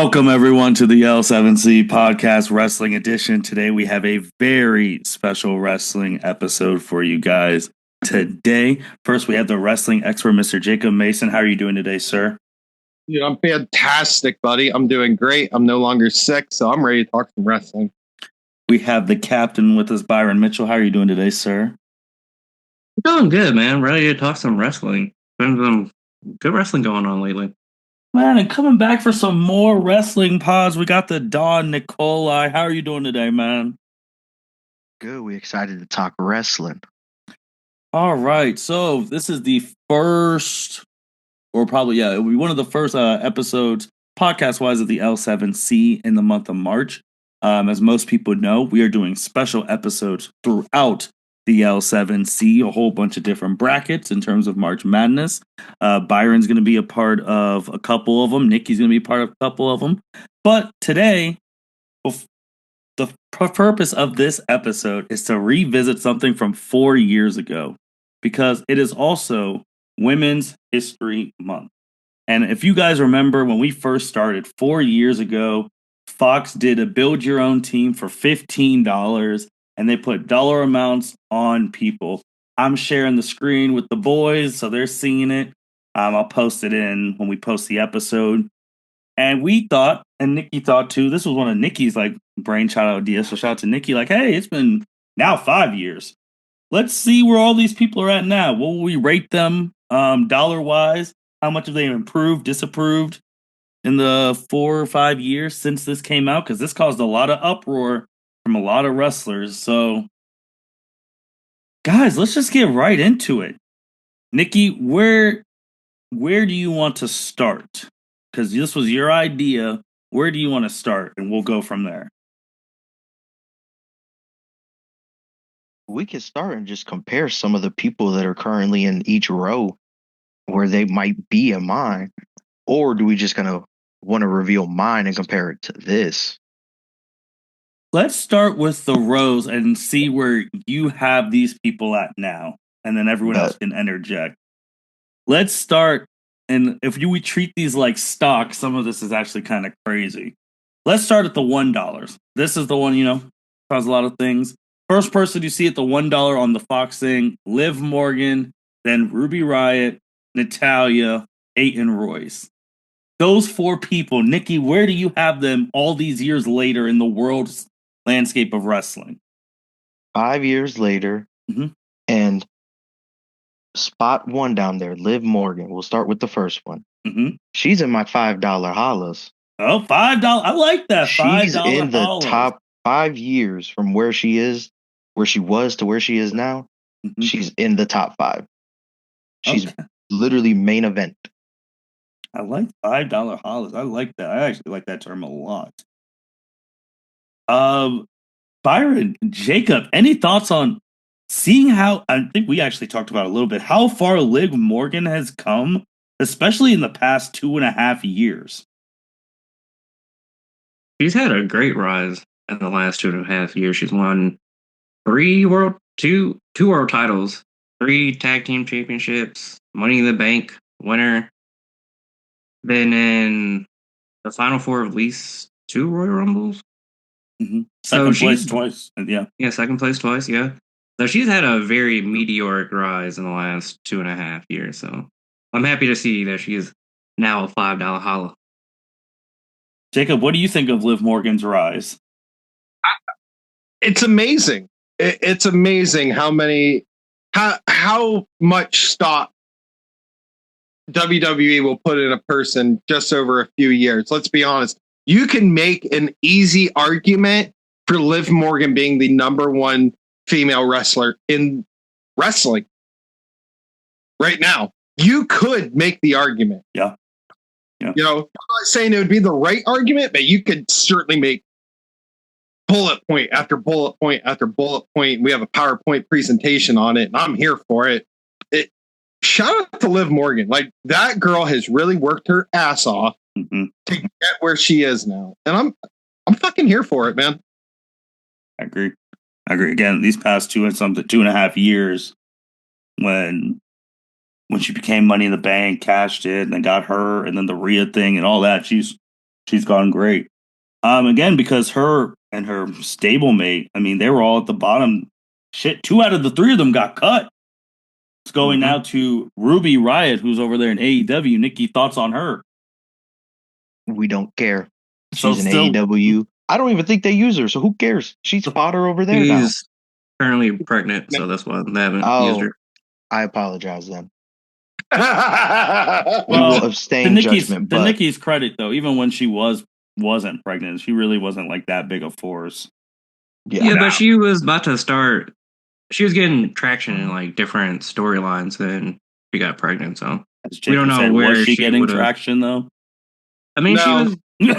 Welcome, everyone, to the L7C Podcast Wrestling Edition. Today, we have a very special wrestling episode for you guys. Today, first, we have the wrestling expert, Mr. Jacob Mason. How are you doing today, sir? Dude, I'm fantastic, buddy. I'm doing great. I'm no longer sick, so I'm ready to talk some wrestling. We have the captain with us, Byron Mitchell. How are you doing today, sir? Doing good, man. Ready to talk some wrestling. Been some good wrestling going on lately. Man, and coming back for some more wrestling pods, we got the Don Nikolai. How are you doing today, man? Good. We excited to talk wrestling. All right. So this is the first, or probably, it'll be one of the first episodes, podcast-wise, of the L7C in the month of March. As most people know, we are doing special episodes throughout the L7C, a whole bunch of different brackets in terms of March Madness. Byron's going to be a part of a couple of them. Niki's going to be part of a couple of them. But today, the purpose of this episode is to revisit something from 4 years ago, because it is also Women's History Month. And if you guys remember when we first started 4 years ago, Fox did a build your own team for $15. And they put dollar amounts on people. I'm sharing the screen with the boys, so they're seeing it. I'll post it in when we post the episode. And we thought, and Niki thought too, this was one of Niki's brainchild ideas. So shout out to Niki, hey, it's been now 5 years. Let's see where all these people are at now. What will we rate them dollar-wise? How much have they improved, disapproved in the 4 or 5 years since this came out? Because this caused a lot of uproar from a lot of wrestlers. So, guys, let's just get right into it. Niki, where do you want to start? Because this was your idea. Where do you want to start? And we'll go from there. We could start and just compare some of the people that are currently in each row where they might be in mine. Or do we just kind of want to reveal mine and compare it to this? Let's start with the rows and see where you have these people at now, and then everyone else can interject. Let's start, and if we treat these like stock, some of this is actually kind of crazy. Let's start at the $1. This is the one, caused a lot of things. First person you see at the $1 on the Fox thing, Liv Morgan, then Ruby Riott, Natalya, Peyton Royce. Those 4 people, Niki, where do you have them all these years later in the world's landscape of wrestling? 5 years later, and spot 1 down there, Liv Morgan. We'll start with the first one. She's in my $5 hollers. Oh, $5! I like that. $5 She's in the hollers. top 5 years from where she was to where she is now. She's in the top 5. She's literally main event. I like $5 hollers. I like that. I actually like that term a lot. Byron, Jacob, any thoughts on seeing how, I think we actually talked about a little bit, how far Liv Morgan has come, especially in the past 2.5 years? She's had a great rise in the last 2.5 years. She's won two world titles, 3 tag team championships, Money in the Bank winner, been in the Final 4 of at least 2 Royal Rumbles. Second place twice. Yeah, second place twice. Yeah. So she's had a very meteoric rise in the last 2.5 years. So I'm happy to see that she is now a $5 holla. Jacob, what do you think of Liv Morgan's rise? It's amazing. It's amazing how much stock WWE will put in a person just over a few years. Let's be honest. You can make an easy argument for Liv Morgan being the number 1 female wrestler in wrestling right now. You could make the argument. Yeah. I'm not saying it would be the right argument, but you could certainly make bullet point after bullet point after bullet point. We have a PowerPoint presentation on it, and I'm here for it. Shout out to Liv Morgan. That girl has really worked her ass off to get where she is now. And I'm fucking here for it, man. I agree. Again, these past 2.5 years, when she became Money in the Bank, cashed it, and then got her, and then the Rhea thing and all that, she's She's gone great. Again, because her and her stablemate, I mean, they were all at the bottom. Shit, 2 out of the 3 of them got cut. It's going now to Ruby Riott, who's over there in AEW. Nikki, thoughts on her? We don't care. So She's in still- AEW. I don't even think they use her, so who cares? She's fodder over there now. She's currently pregnant, so that's why they haven't used her. I apologize then. Well, We will abstain judgment. To But Nikki's credit, though, even when she wasn't pregnant, she really wasn't like that big a force. Yeah, but she was about to start. She was getting traction in like different storylines. Then she got pregnant, so we don't know where was she getting would've- traction though. I mean, she No. was. no,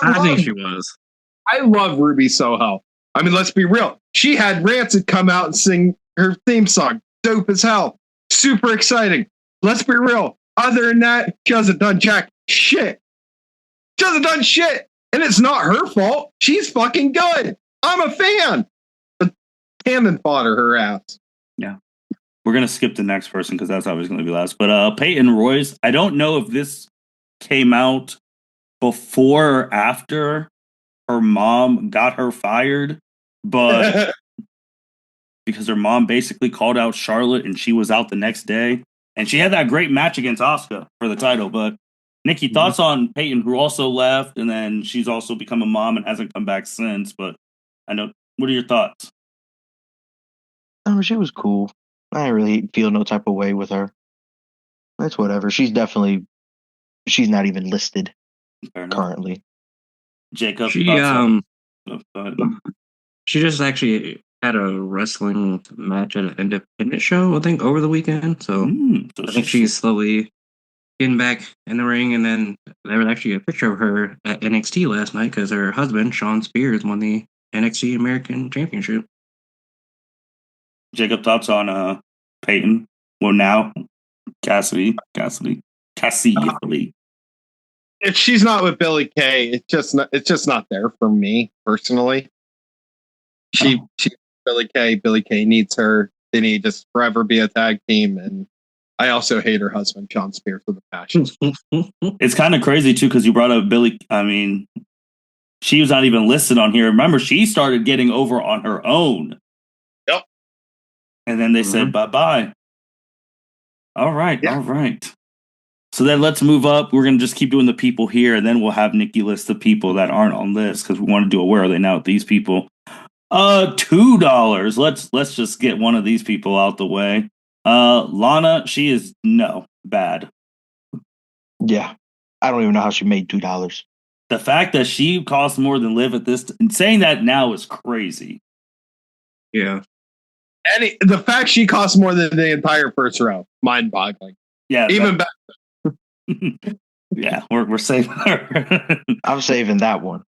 I think she was. I love Ruby Soho. I mean, let's be real. She had Rancid come out and sing her theme song. Dope as hell. Super exciting. Let's be real. Other than that, she hasn't done jack shit. She hasn't done shit. And it's not her fault. She's fucking good. I'm a fan. But cannon fodder her ass. Yeah. We're going to skip the next person because that's always going to be last. But Peyton Royce, I don't know if this came out before or after her mom got her fired, but because her mom basically called out Charlotte and she was out the next day. And she had that great match against Asuka for the title. But Nikki, thoughts on Peyton, who also left, and then she's also become a mom and hasn't come back since. But I know, what are your thoughts? she was cool. I didn't really feel no type of way with her. That's whatever. She's not even listed currently. Jacob, She thoughts she just actually had a wrestling match at an independent show, I think, over the weekend. So so I think she's slowly getting back in the ring. And then there was actually a picture of her at NXT last night because her husband, Sean Spears, won the NXT American Championship. Jacob, thoughts on Peyton? Well, now Cassidy. If she's not with Billy Kay, it's just not there for me personally. She Billy Kay needs her. They need to just forever be a tag team. And I also hate her husband, Sean Spears, with a passion. It's kind of crazy too because you brought up Billy. I mean, she was not even listed on here. Remember, she started getting over on her own. Yep. And then they said bye-bye. All right. So then let's move up. We're going to just keep doing the people here, and then we'll have Nikki list the people that aren't on this because we want to do a where are they now with these people. $2. Let's just get one of these people out the way. Lana, she is bad. Yeah. I don't even know how she made $2. The fact that she costs more than Liv at this, and saying that now is crazy. Yeah. And the fact she costs more than the entire first row, mind-boggling. Yeah. Even better. Yeah, we're saving her. I'm saving that one.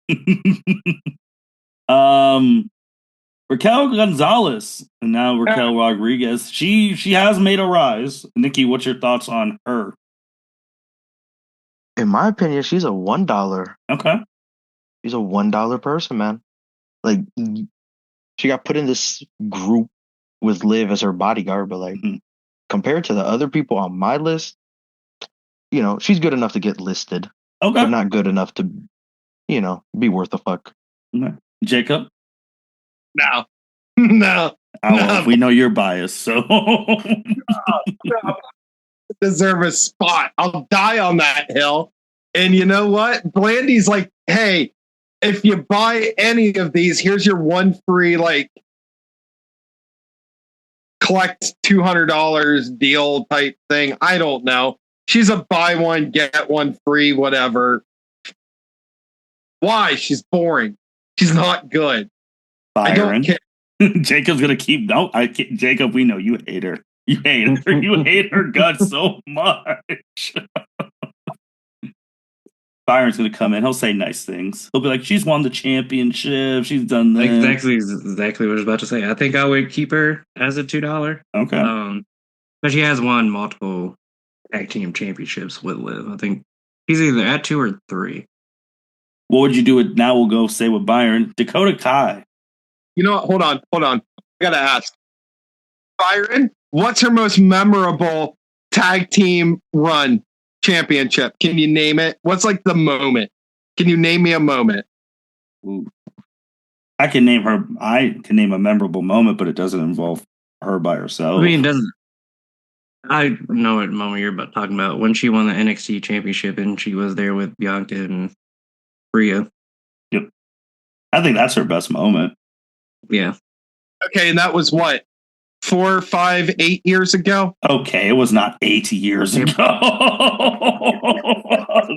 Raquel Gonzalez and now Raquel Rodriguez. She has made a rise. Nikki, what's your thoughts on her? In my opinion, she's a $1. Okay. She's a $1 person, man. Like, she got put in this group with Liv as her bodyguard, but like compared to the other people on my list, she's good enough to get listed. Okay. But not good enough to, be worth a fuck. Okay. Jacob? No. We know you're biased, so deserve a spot. I'll die on that hill. And you know what? Blandy's like, hey, if you buy any of these, here's your one free, collect $200 deal type thing. I don't know. She's a buy one, get one free, whatever. Why? She's boring. She's not good. Byron. I don't care. Jacob's gonna keep. No, Jacob, we know you hate her. You hate her. You hate her guts so much. Byron's gonna come in. He'll say nice things. He'll be like, "She's won the championship. She's done this." Exactly what I was about to say. I think I would keep her as a $2. Okay. But she has won multiple tag team championships with Liv. I think he's either at 2 or 3. What would you do with now? We'll go say with Byron. Dakota Kai. You know what? Hold on. I gotta ask. Byron, what's her most memorable tag team run? championship. Can you name it? What's like the moment? Can you name me a moment? Ooh. I can name a memorable moment, but it doesn't involve her by herself. I mean, doesn't. I know what moment you're talking about. When she won the NXT championship and she was there with Bianca and Rhea. Yep. I think that's her best moment. Yeah. Okay, and that was what? 4, 5, 8 years ago? Okay, it was not 8 years ago.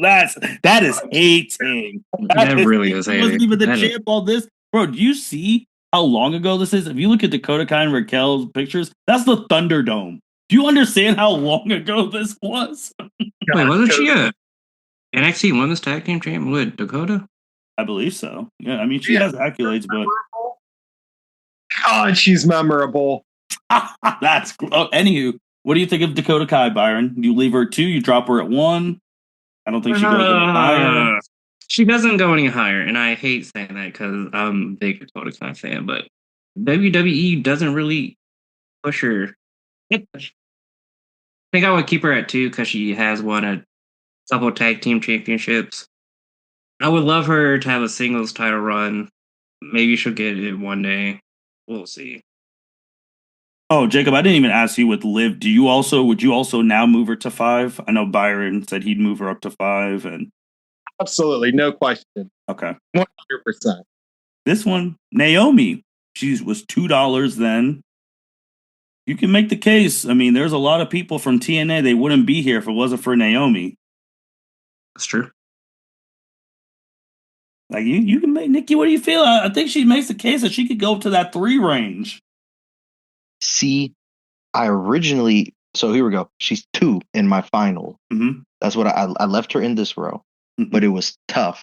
that is hating. That really is hating. He wasn't even the champ all this. Bro, do you see how long ago this is? If you look at Dakota Kai and Raquel's pictures, that's the Thunderdome. Do you understand how long ago this was? Wait, wasn't she a NXT Women's Tag Team Champion with Dakota? I believe so. Yeah, I mean, she has accolades, but... God, she's memorable. That's... Oh, anywho, what do you think of Dakota Kai, Byron? You leave her at 2, you drop her at 1? I don't think she goes any higher. She doesn't go any higher, and I hate saying that because I'm a big Dakota Kai fan, but WWE doesn't really push her. I think I would keep her at 2 because she has won a couple tag team championships. I would love her to have a singles title run. Maybe she'll get it one day. We'll see. Oh, Jacob, I didn't even ask you with Liv. Would you also now move her to 5? I know Byron said he'd move her up to 5, and absolutely no question. Okay, 100%. This one, Naomi, she was $2 then. You can make the case. I mean, there's a lot of people from TNA. They wouldn't be here if it wasn't for Naomi. That's true. Like you can make Niki. What do you feel? I think she makes the case that she could go to that 3 range. See, I originally. So here we go. She's 2 in my final. Mm-hmm. That's what I left her in this row, but it was tough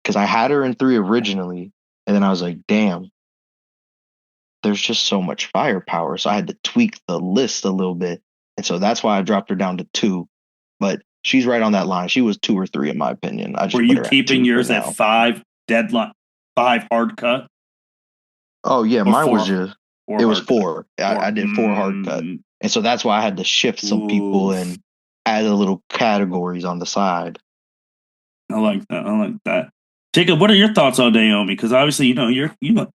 because I had her in 3 originally, and then I was like, damn. There's just so much firepower. So I had to tweak the list a little bit. And so that's why I dropped her down to 2. But she's right on that line. She was 2 or 3 in my opinion. Were you keeping yours at 5 deadline, 5 hard cut? Oh yeah, mine 4? was just it was 4. I did 4 hard cut. And so that's why I had to shift some people and add a little categories on the side. I like that. Jacob, what are your thoughts on Naomi? Because obviously, you know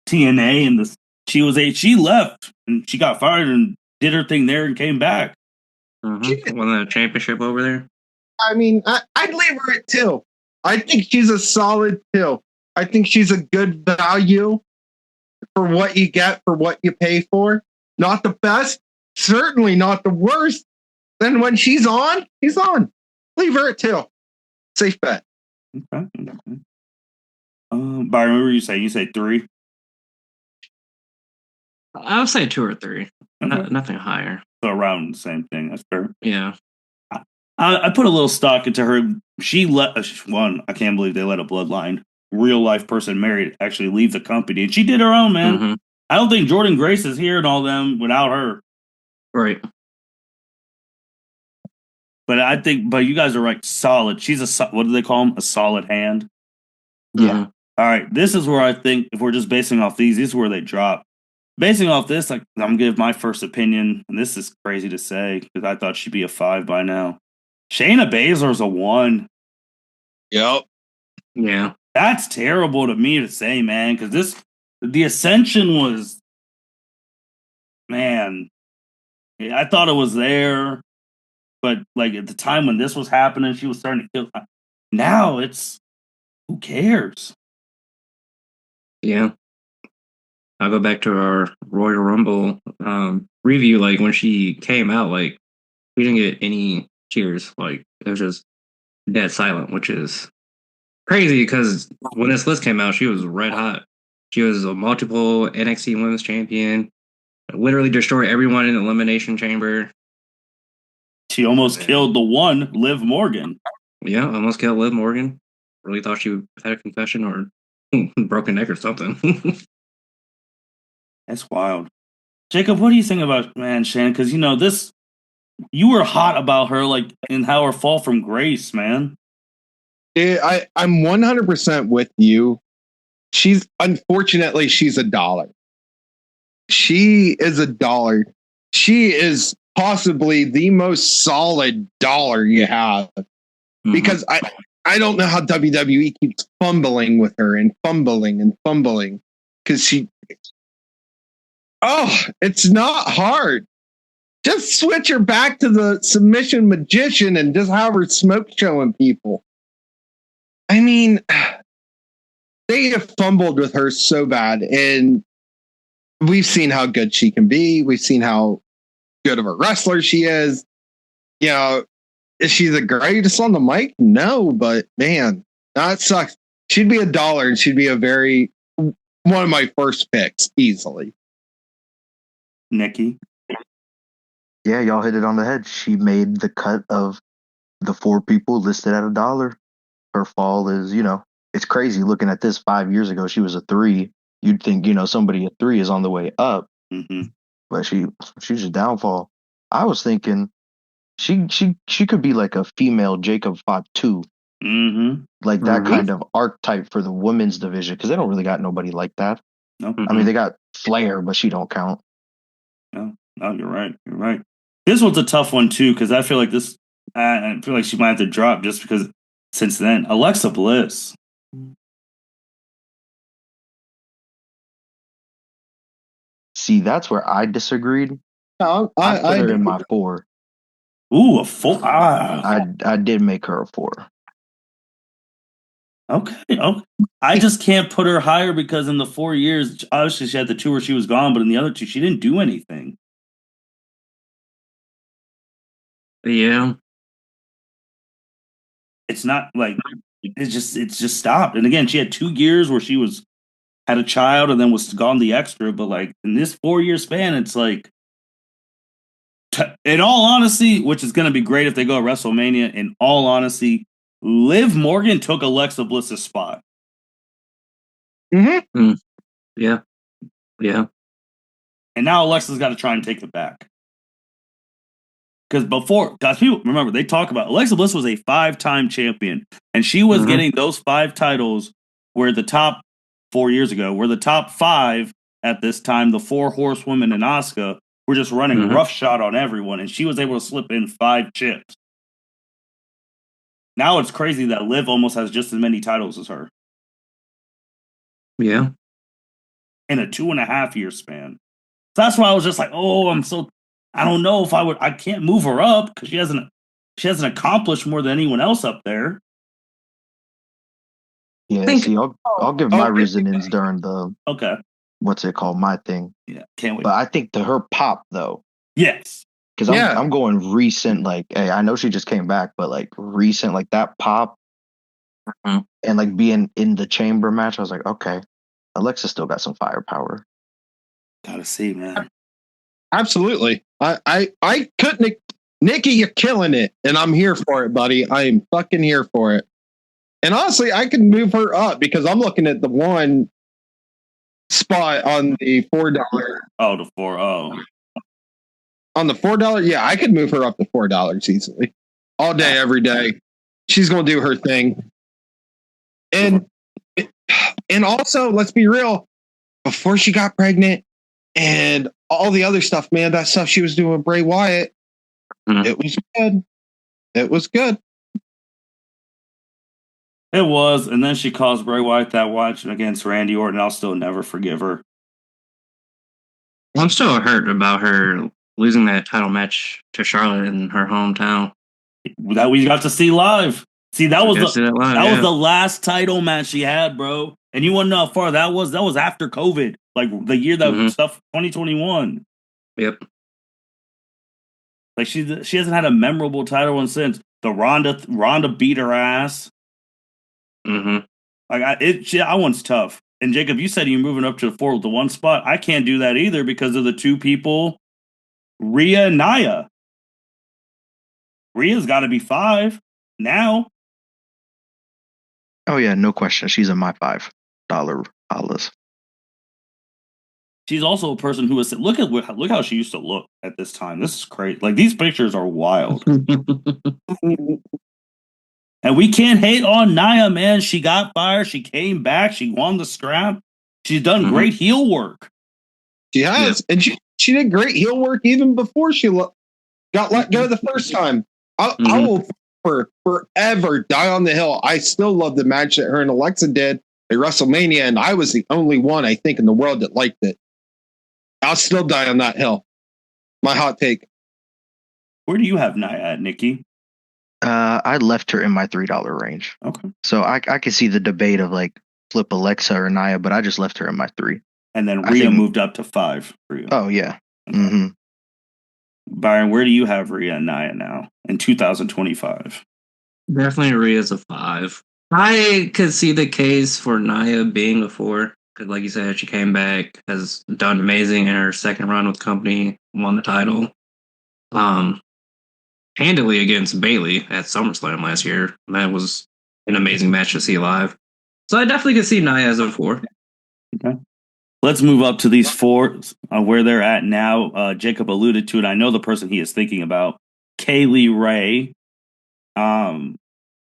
TNA and she left and she got fired and did her thing there and came back. Mm-hmm. Won the championship over there. I mean, I'd leave her at 2. I think she's a solid 2. I think she's a good value for what you get, for what you pay for. Not the best, certainly not the worst. Then when she's on, he's on. Leave her at 2. Safe bet. Okay. Byron, what were you saying? You say 3? I would say 2 or 3. Okay. Nothing higher. So around the same thing. That's fair. Yeah. I put a little stock into her. She I can't believe they let a bloodline, real life person married, actually leave the company. And she did her own, man. Mm-hmm. I don't think Jordan Grace is here and all them without her. Right. But you guys are right. Solid. She's what do they call them? A solid hand. Yeah. All right. This is where I think if we're just basing off these is where they drop. Basing off this, I'm going to give my first opinion, and this is crazy to say because I thought she'd be a 5 by now. Shayna Baszler's a 1. Yep. Yeah. That's terrible to me to say, man, because the Ascension was, man, I thought it was there, but like at the time when this was happening, she was starting to kill. Now it's, who cares? Yeah. I'll go back to our Royal Rumble review. Like when she came out, like we didn't get any cheers. Like it was just dead silent, which is crazy because when this list came out, she was red hot. She was a multiple NXT Women's Champion. Literally destroyed everyone in the Elimination Chamber. She almost killed the one, Liv Morgan. Yeah, almost killed Liv Morgan. Really thought she had a concussion or broken neck or something. That's wild. Jacob, what do you think about Shannon? Because you were hot about her, like in how her fall from grace, man. I'm 100% with you. Unfortunately, she's $1. She is $1. She is possibly the most solid dollar you have. Because I don't know how WWE keeps fumbling with her and fumbling. Because it's not hard. Just switch her back to the submission magician and just have her smoke showing people. I mean, they have fumbled with her so bad. And we've seen how good she can be. We've seen how good of a wrestler she is. You know, is she the greatest on the mic? No, but man, that sucks. She'd be $1 and she'd be one of my first picks easily. Niki. Yeah, y'all hit it on the head. She made the cut of the 4 people listed at $1. Her fall is, it's crazy looking at this 5 years ago. She was a 3. You'd think, somebody at 3 is on the way up, but she's a downfall. I was thinking she could be like a female Jacob Fatu, like that kind of archetype for the women's division, because they don't really got nobody like that. No. I mean, they got Flair, but she don't count. No, you're right. You're right. This one's a tough one too, because I feel like I feel like she might have to drop just because since then, Alexa Bliss. See, that's where I disagreed. No, I put her in my 4. Ooh, a 4. I did make her a 4. Okay. I just can't put her higher because in the 4 years, obviously she had the 2 where she was gone, but in the other 2, she didn't do anything. Yeah. It's not like it's just stopped. And again, she had 2 years where she had a child and then was gone the extra, but like in this 4-year span, it's like, in all honesty, which is going to be great if they go to WrestleMania, in all honesty, Liv Morgan took Alexa Bliss's spot. Yeah. Yeah. And now Alexa's got to try and take it back. Because before, guys, people remember, they talk about Alexa Bliss was a 5-time champion, and she was getting those 5 titles where the top 4 years ago, where the top 5 at this time, the 4 horsewomen and Asuka, were just running roughshod on everyone, and she was able to slip in 5 chips. Now it's crazy that Liv almost has just as many titles as her. Yeah. In a 2.5-year span. So that's why I was just like, I don't know if I can't move her up because she hasn't accomplished more than anyone else up there. Yeah, see, I'll give my reasonings during the what's it called, my thing. Yeah, can't wait. But I think to her pop though. Yes. Because I'm going recent, like, hey, I know she just came back, but like recent, like that pop and like being in the chamber match, I was like, okay, Alexa still got some firepower. Gotta see, man. Absolutely. I couldn't. Niki, you're killing it, and I'm here for it, buddy. I am fucking here for it. And honestly, I can move her up because I'm looking at the one spot on the $4. Oh, the 4. Oh. On the $4, yeah, I could move her up to $4 easily. All day, every day. She's gonna do her thing. And also, let's be real, before she got pregnant and all the other stuff, man, that stuff she was doing with Bray Wyatt, it was good. It was good. It was, and then she caused Bray Wyatt that watch against Randy Orton. I'll still never forgive her. I'm still hurt about her losing that title match to Charlotte in her hometown. That we got to see live. See, that was was the last title match she had, bro. And you want to know how far that was? That was after COVID, like the year that stuff 2021. Yep. Like she hasn't had a memorable title one since. The Ronda beat her ass. Like that one's tough. And Jacob, you said you're moving up to the 1 spot. I can't do that either because of the 2 people, Rhea and Nia. Rhea's got to be 5 now. Oh yeah, no question. She's in my $5 list. She's also a person who has look how she used to look at this time. This is crazy. Like these pictures are wild. And we can't hate on Nia, man. She got fired. She came back. She won the scrap. She's done great heel work. She has. And she did great heel work even before she Got let go the first time. I will forever die on the hill. I still love the match that her and Alexa did at WrestleMania, and I was the only one, I think, in the world that liked it. I'll still die on that hill. My hot take. Where do you have Nia at, Nikki? I left her in my $3 range. Okay. So I could see the debate of like flip Alexa or Nia, but I just left her in my 3. And then Rhea moved up to 5 for you. Oh, yeah. Okay. Mm-hmm. Byron, where do you have Rhea and Nia now in 2025? Definitely Rhea's a 5. I could see the case for Nia being a 4. Because like you said, she came back, has done amazing in her second run with the company, won the title. Handily against Bayley at SummerSlam last year. That was an amazing match to see live. So I definitely could see Nia as a 4. Okay. Let's move up to these 4 where they're at now. Jacob alluded to it. I know the person he is thinking about, Kaylee Ray.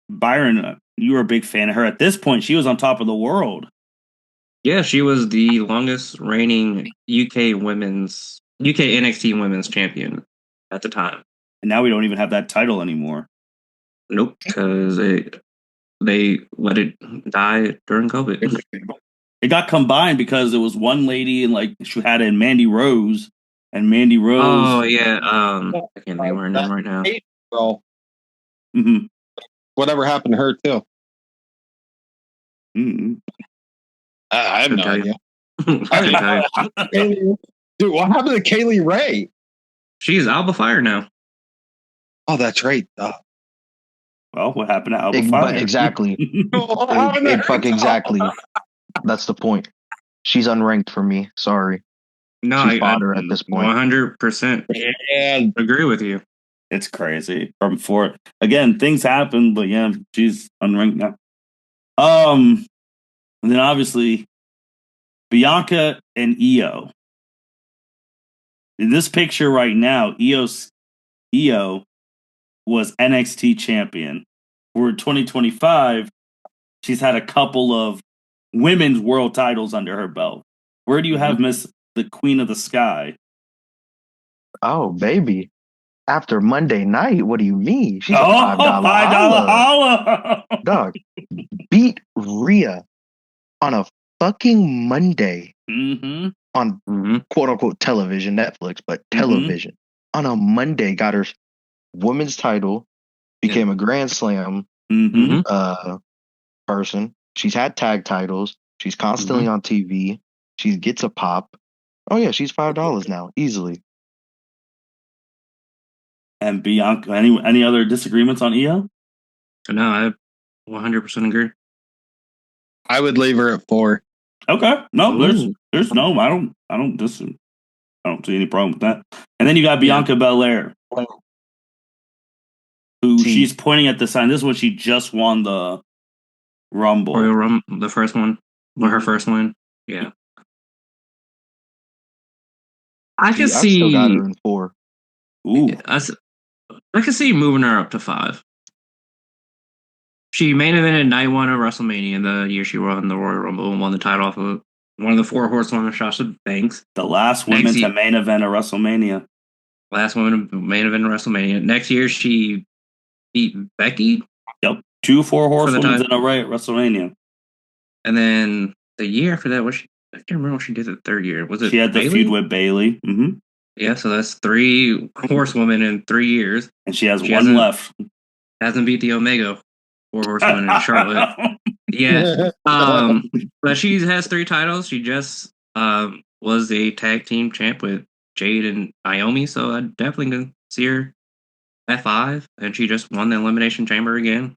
Byron, you were a big fan of her. At this point, she was on top of the world. Yeah, she was the longest reigning UK NXT women's champion at the time. And now we don't even have that title anymore. Nope, because they let it die during COVID. It got combined because it was one lady and like she had it in Mandy Rose, and Mandy Rose. Oh yeah, I can't think of her name right now. Girl. Mm-hmm. Whatever happened to her too? Mm-hmm. I have no idea. You. Dude, what happened to Kaylee Ray? She's Alba Fire now. Oh, that's right. Well, what happened to Alba Fire? Exactly. Exactly. That's the point. She's unranked for me. Sorry. No, she's fodder at this point. 100% agree with you. It's crazy. From 4 again, things happen, but yeah, she's unranked now. And then obviously Bianca and Io. In this picture right now, Io was NXT champion. For 2025, she's had a couple of women's world titles under her belt. Where do you have Miss the Queen of the Sky? Oh, baby. After Monday night, what do you mean? She's a $5 holla. Dog, beat Rhea on a fucking Monday on quote unquote television, Netflix, but television. On a Monday, got her women's title, became a Grand Slam person. She's had tag titles. She's constantly on TV. She gets a pop. Oh yeah, she's $5 now, easily. And Bianca, any other disagreements on Io? No, I 100% agree. I would leave her at 4. Okay. No, there's no. I don't disagree. I don't see any problem with that. And then you got Bianca Belair, who she's pointing at the sign. This is when she just won the Rumble. Royal Rumble, the first one, or her first win. Yeah. I can see. I still got her in 4. Ooh. I can see moving her up to 5. She main evented night 1 of WrestleMania the year she won the Royal Rumble and won the title off of one of the 4 horsewomen of Sasha Banks. The last woman to main event of WrestleMania. Last woman to main event of WrestleMania. Next year she beat Becky. Yep. 2 4 horsewomen in a row at WrestleMania. And then the year after that, I can't remember what she did the third year. Was it she had the feud with Bayley? Mm-hmm. Yeah, so that's 3 horsewomen in 3 years. And she has one left. Hasn't beat the Omega 4 horsewomen in Charlotte. Yeah. But she has 3 titles. She just was a tag team champ with Jade and Naomi, so I definitely can see her at 5. And she just won the Elimination Chamber again.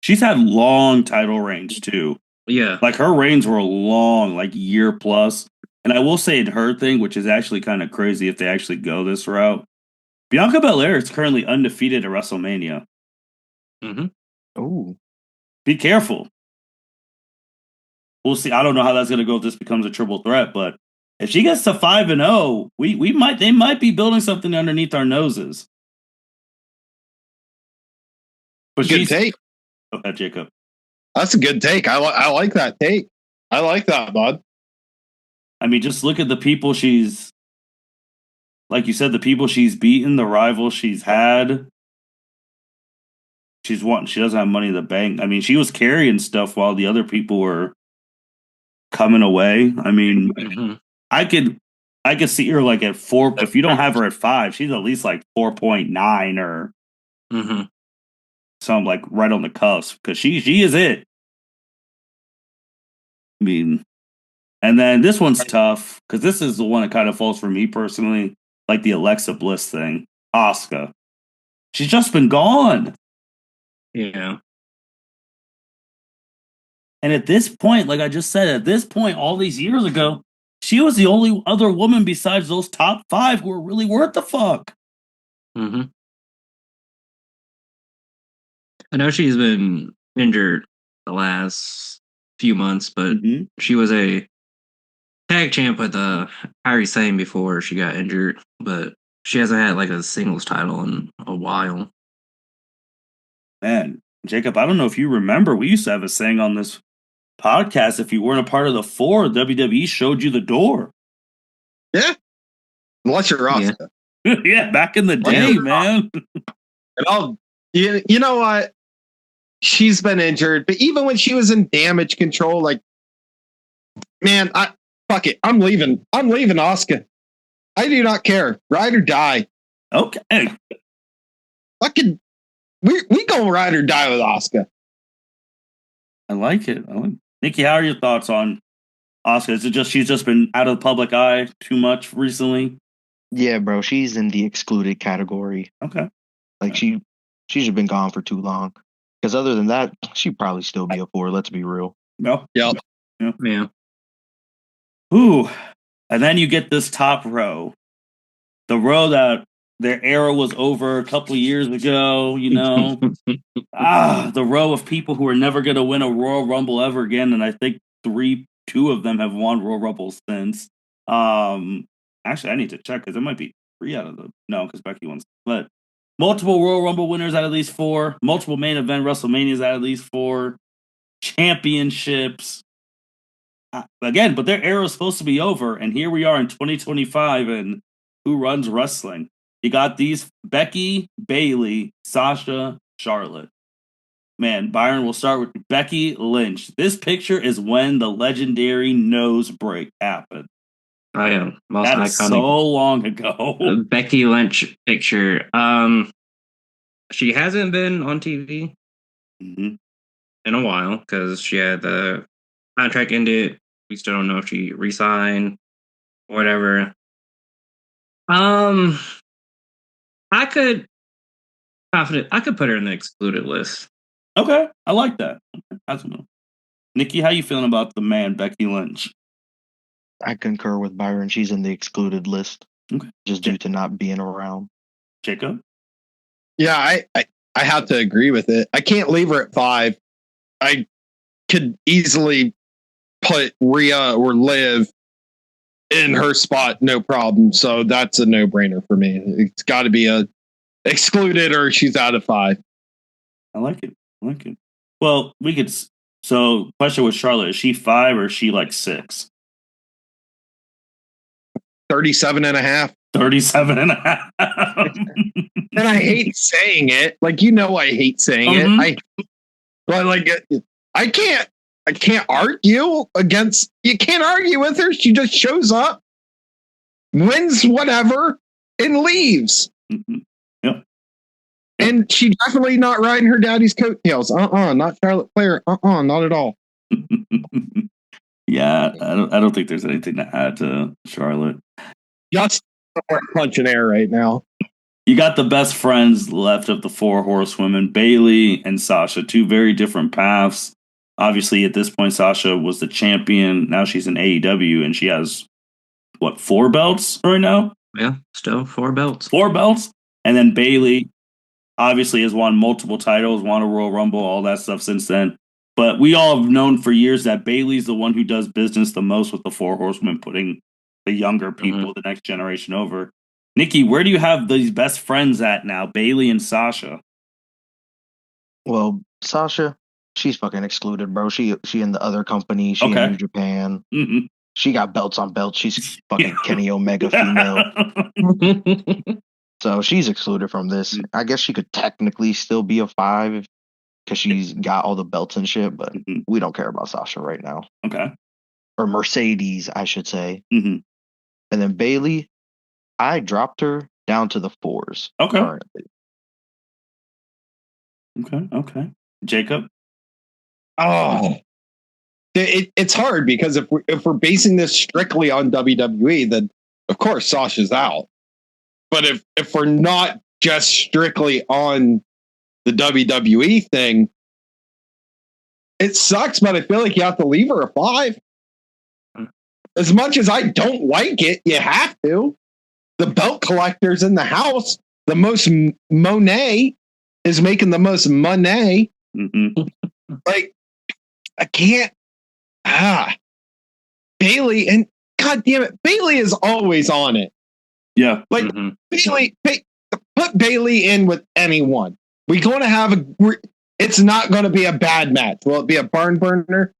She's had long title reigns too. Yeah. Like her reigns were long, like year plus. And I will say in her thing, which is actually kind of crazy if they actually go this route, Bianca Belair is currently undefeated at WrestleMania. Ooh. Be careful. We'll see. I don't know how that's going to go if this becomes a triple threat, but if she gets to 5-0, they might be building something underneath our noses. But good take. Go ahead, Jacob. That's a good take. I like that take. I like that, bud. I mean, just look at the people she's like you said, the people she's beaten, the rivals she's had. She doesn't have money in the bank. I mean, she was carrying stuff while the other people were coming away. I mean, I could see her like at 4. If you don't have her at 5, she's at least like 4.9 or something, like right on the cusp, because she is it. I mean, and then this one's tough because this is the one that kind of falls for me personally, like the Alexa Bliss thing. Asuka, she's just been gone. Yeah. And at this point, like I just said, at this point, all these years ago, she was the only other woman besides those top 5 who were really worth the fuck. I know she's been injured the last few months, but she was a tag champ with Kairi Sane before she got injured, but she hasn't had like a singles title in a while. Man, Jacob, I don't know if you remember, we used to have a saying on this podcast: if you weren't a part of the 4, WWE showed you the door. Yeah, unless you're Asuka. Yeah, back in the day, man. And you know what? She's been injured, but even when she was in Damage Control, like, man, fuck it. I'm leaving Asuka. I do not care. Ride or die. Okay. Fucking, we go ride or die with Asuka. I like it. Niki, how are your thoughts on Asuka? Is it just she's just been out of the public eye too much recently? Yeah, bro, she's in the excluded category. Okay. Like she's just been gone for too long. Because other than that, she'd probably still be a 4. Let's be real. Yep. Yeah. Ooh. And then you get this top row. The row that their era was over a couple of years ago, you know. The row of people who are never going to win a Royal Rumble ever again. And I think 2 of them have won Royal Rumbles since. Actually, I need to check because it might be 3 out of them. No, because Becky won. But multiple Royal Rumble winners out of these 4. Multiple main event WrestleManias out of these 4. Championships. Again, but their era is supposed to be over. And here we are in 2025. And who runs wrestling? You got these: Becky, Bayley, Sasha, Charlotte. Man, Byron, we'll start with Becky Lynch. This picture is when the legendary nose break happened. I am. Most that iconic. Is so long ago. Becky Lynch picture. She hasn't been on TV in a while because she had the contract ended. We still don't know if she re-signed or whatever. I could put her in the excluded list. Okay, I like that. That's enough. Niki, how you feeling about the man Becky Lynch? I concur with Byron. She's in the excluded list, just due to not being around. Jacob? Yeah, I have to agree with it. I can't leave her at 5. I could easily put Rhea or Liv in her spot, no problem. So that's a no-brainer for me. It's got to be a excluded or she's out of 5. I like it. Well, we could. So, question with Charlotte: is she 5 or is she like 6? 37 and a half. 37 and a half. And I hate saying it. Like, you know, I hate saying it. I can't argue against. You can't argue with her. She just shows up, wins whatever, and leaves. Yep. And she definitely not riding her daddy's coattails. Not Charlotte Flair. Not at all. Yeah, I don't think there's anything to add to Charlotte. Just punching air right now. You got the best friends left of the 4 horsewomen, Bayley and Sasha, 2 very different paths. Obviously, at this point, Sasha was the champion. Now she's in AEW, and she has, 4 belts right now? Yeah, still 4 belts. 4 belts? And then Bayley, obviously, has won multiple titles, won a Royal Rumble, all that stuff since then. But we all have known for years that Bayley's the one who does business the most with the 4 horsewomen, putting the younger people, the next generation over. Niki, where do you have these best friends at now, Bayley and Sasha? Well, Sasha, she's fucking excluded, bro. She in the other company. She in New Japan. She got belts on belts. She's fucking Kenny Omega female. So she's excluded from this. I guess she could technically still be a 5 because she's got all the belts and shit, but we don't care about Sasha right now. Okay. Or Mercedes, I should say. Mm-hmm. And then Bailey, I dropped her down to the 4s. Okay. Currently. Okay. Jacob? Oh, it's hard because if we're basing this strictly on WWE, then of course Sasha's out. But if we're not just strictly on the WWE thing, it sucks, but I feel like you have to leave her a 5. As much as I don't like it, you have to. The belt collector's in the house. The most Monet is making the most money. Mm-hmm. Like, I can't. Bailey, and God damn it, Bailey is always on it. Yeah. Like, Bailey, put Bailey in with anyone. We're going to have it's not going to be a bad match. Will it be a barn burner?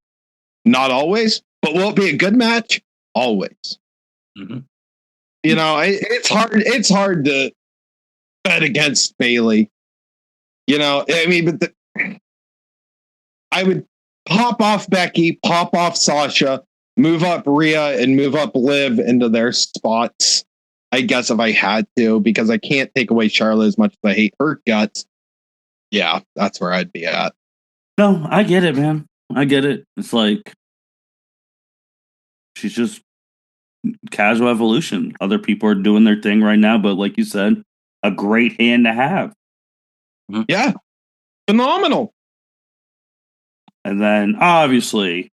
Not always. But will it be a good match? Always. Mm-hmm. You know, it's hard. It's hard to bet against Bailey. You know, I mean, but I would pop off Becky, pop off Sasha, move up Rhea, and move up Liv into their spots. I guess if I had to, because I can't take away Charlotte as much as I hate her guts. Yeah, that's where I'd be at. No, I get it, man. I get it. It's like she's just casual evolution. Other people are doing their thing right now, but like you said, a great hand to have. Yeah. Phenomenal. And then obviously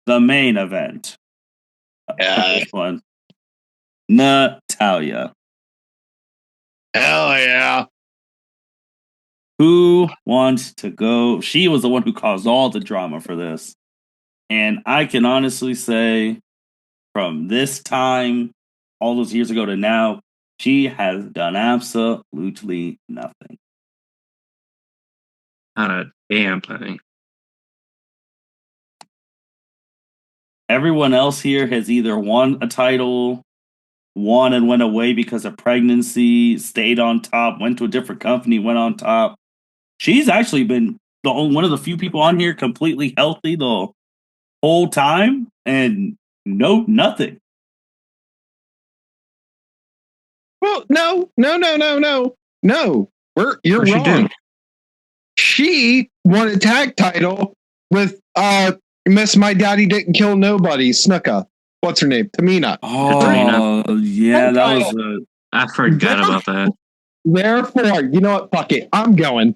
the main event. Yeah. This one. Natalya. Hell yeah. Who wants to go? She was the one who caused all the drama for this. And I can honestly say, from this time, all those years ago to now, she has done absolutely nothing. Not a damn thing. Everyone else here has either won a title, won and went away because of pregnancy, stayed on top, went to a different company, went on top. She's actually been one of the few people on here completely healthy the whole time, and nothing. Well, no. You're What'd she wrong. do? She won a tag title with Miss My Daddy Didn't Kill Nobody, Snuka. What's her name? Tamina. Oh, yeah, that was I forgot about that. Therefore, you know what? Fuck it. I'm going.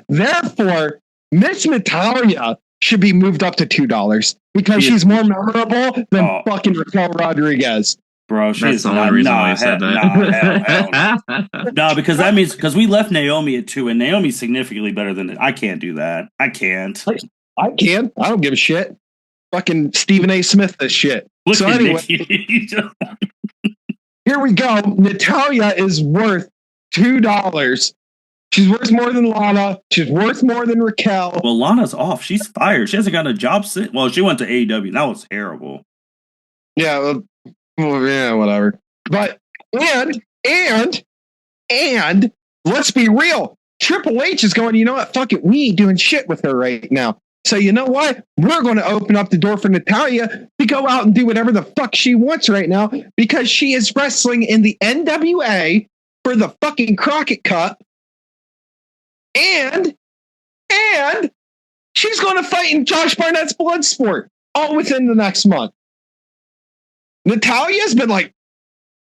Therefore, Miss Natalya should be moved up to $2 because she's more memorable than fucking Raquel Rodriguez. Bro, that's the only reason why I said that. No, because that means because we left Naomi at 2, and Naomi's significantly better than it. I can't do that. I can't. I can. I don't give a shit. Fucking Stephen A. Smith this shit. Look so at anyway, here we go. Natalya is worth $2. She's worth more than Lana. She's worth more than Raquel. Well, Lana's off. She's fired. She hasn't got a job since. Well, she went to AEW. That was terrible. Yeah, yeah, whatever. But and let's be real. Triple H is going, you know what? Fuck it. We ain't doing shit with her right now. So you know what? We're going to open up the door for Natalya to go out and do whatever the fuck she wants right now because she is wrestling in the NWA for the fucking Crockett Cup. And she's going to fight in Josh Barnett's Bloodsport all within the next month. Natalya's been like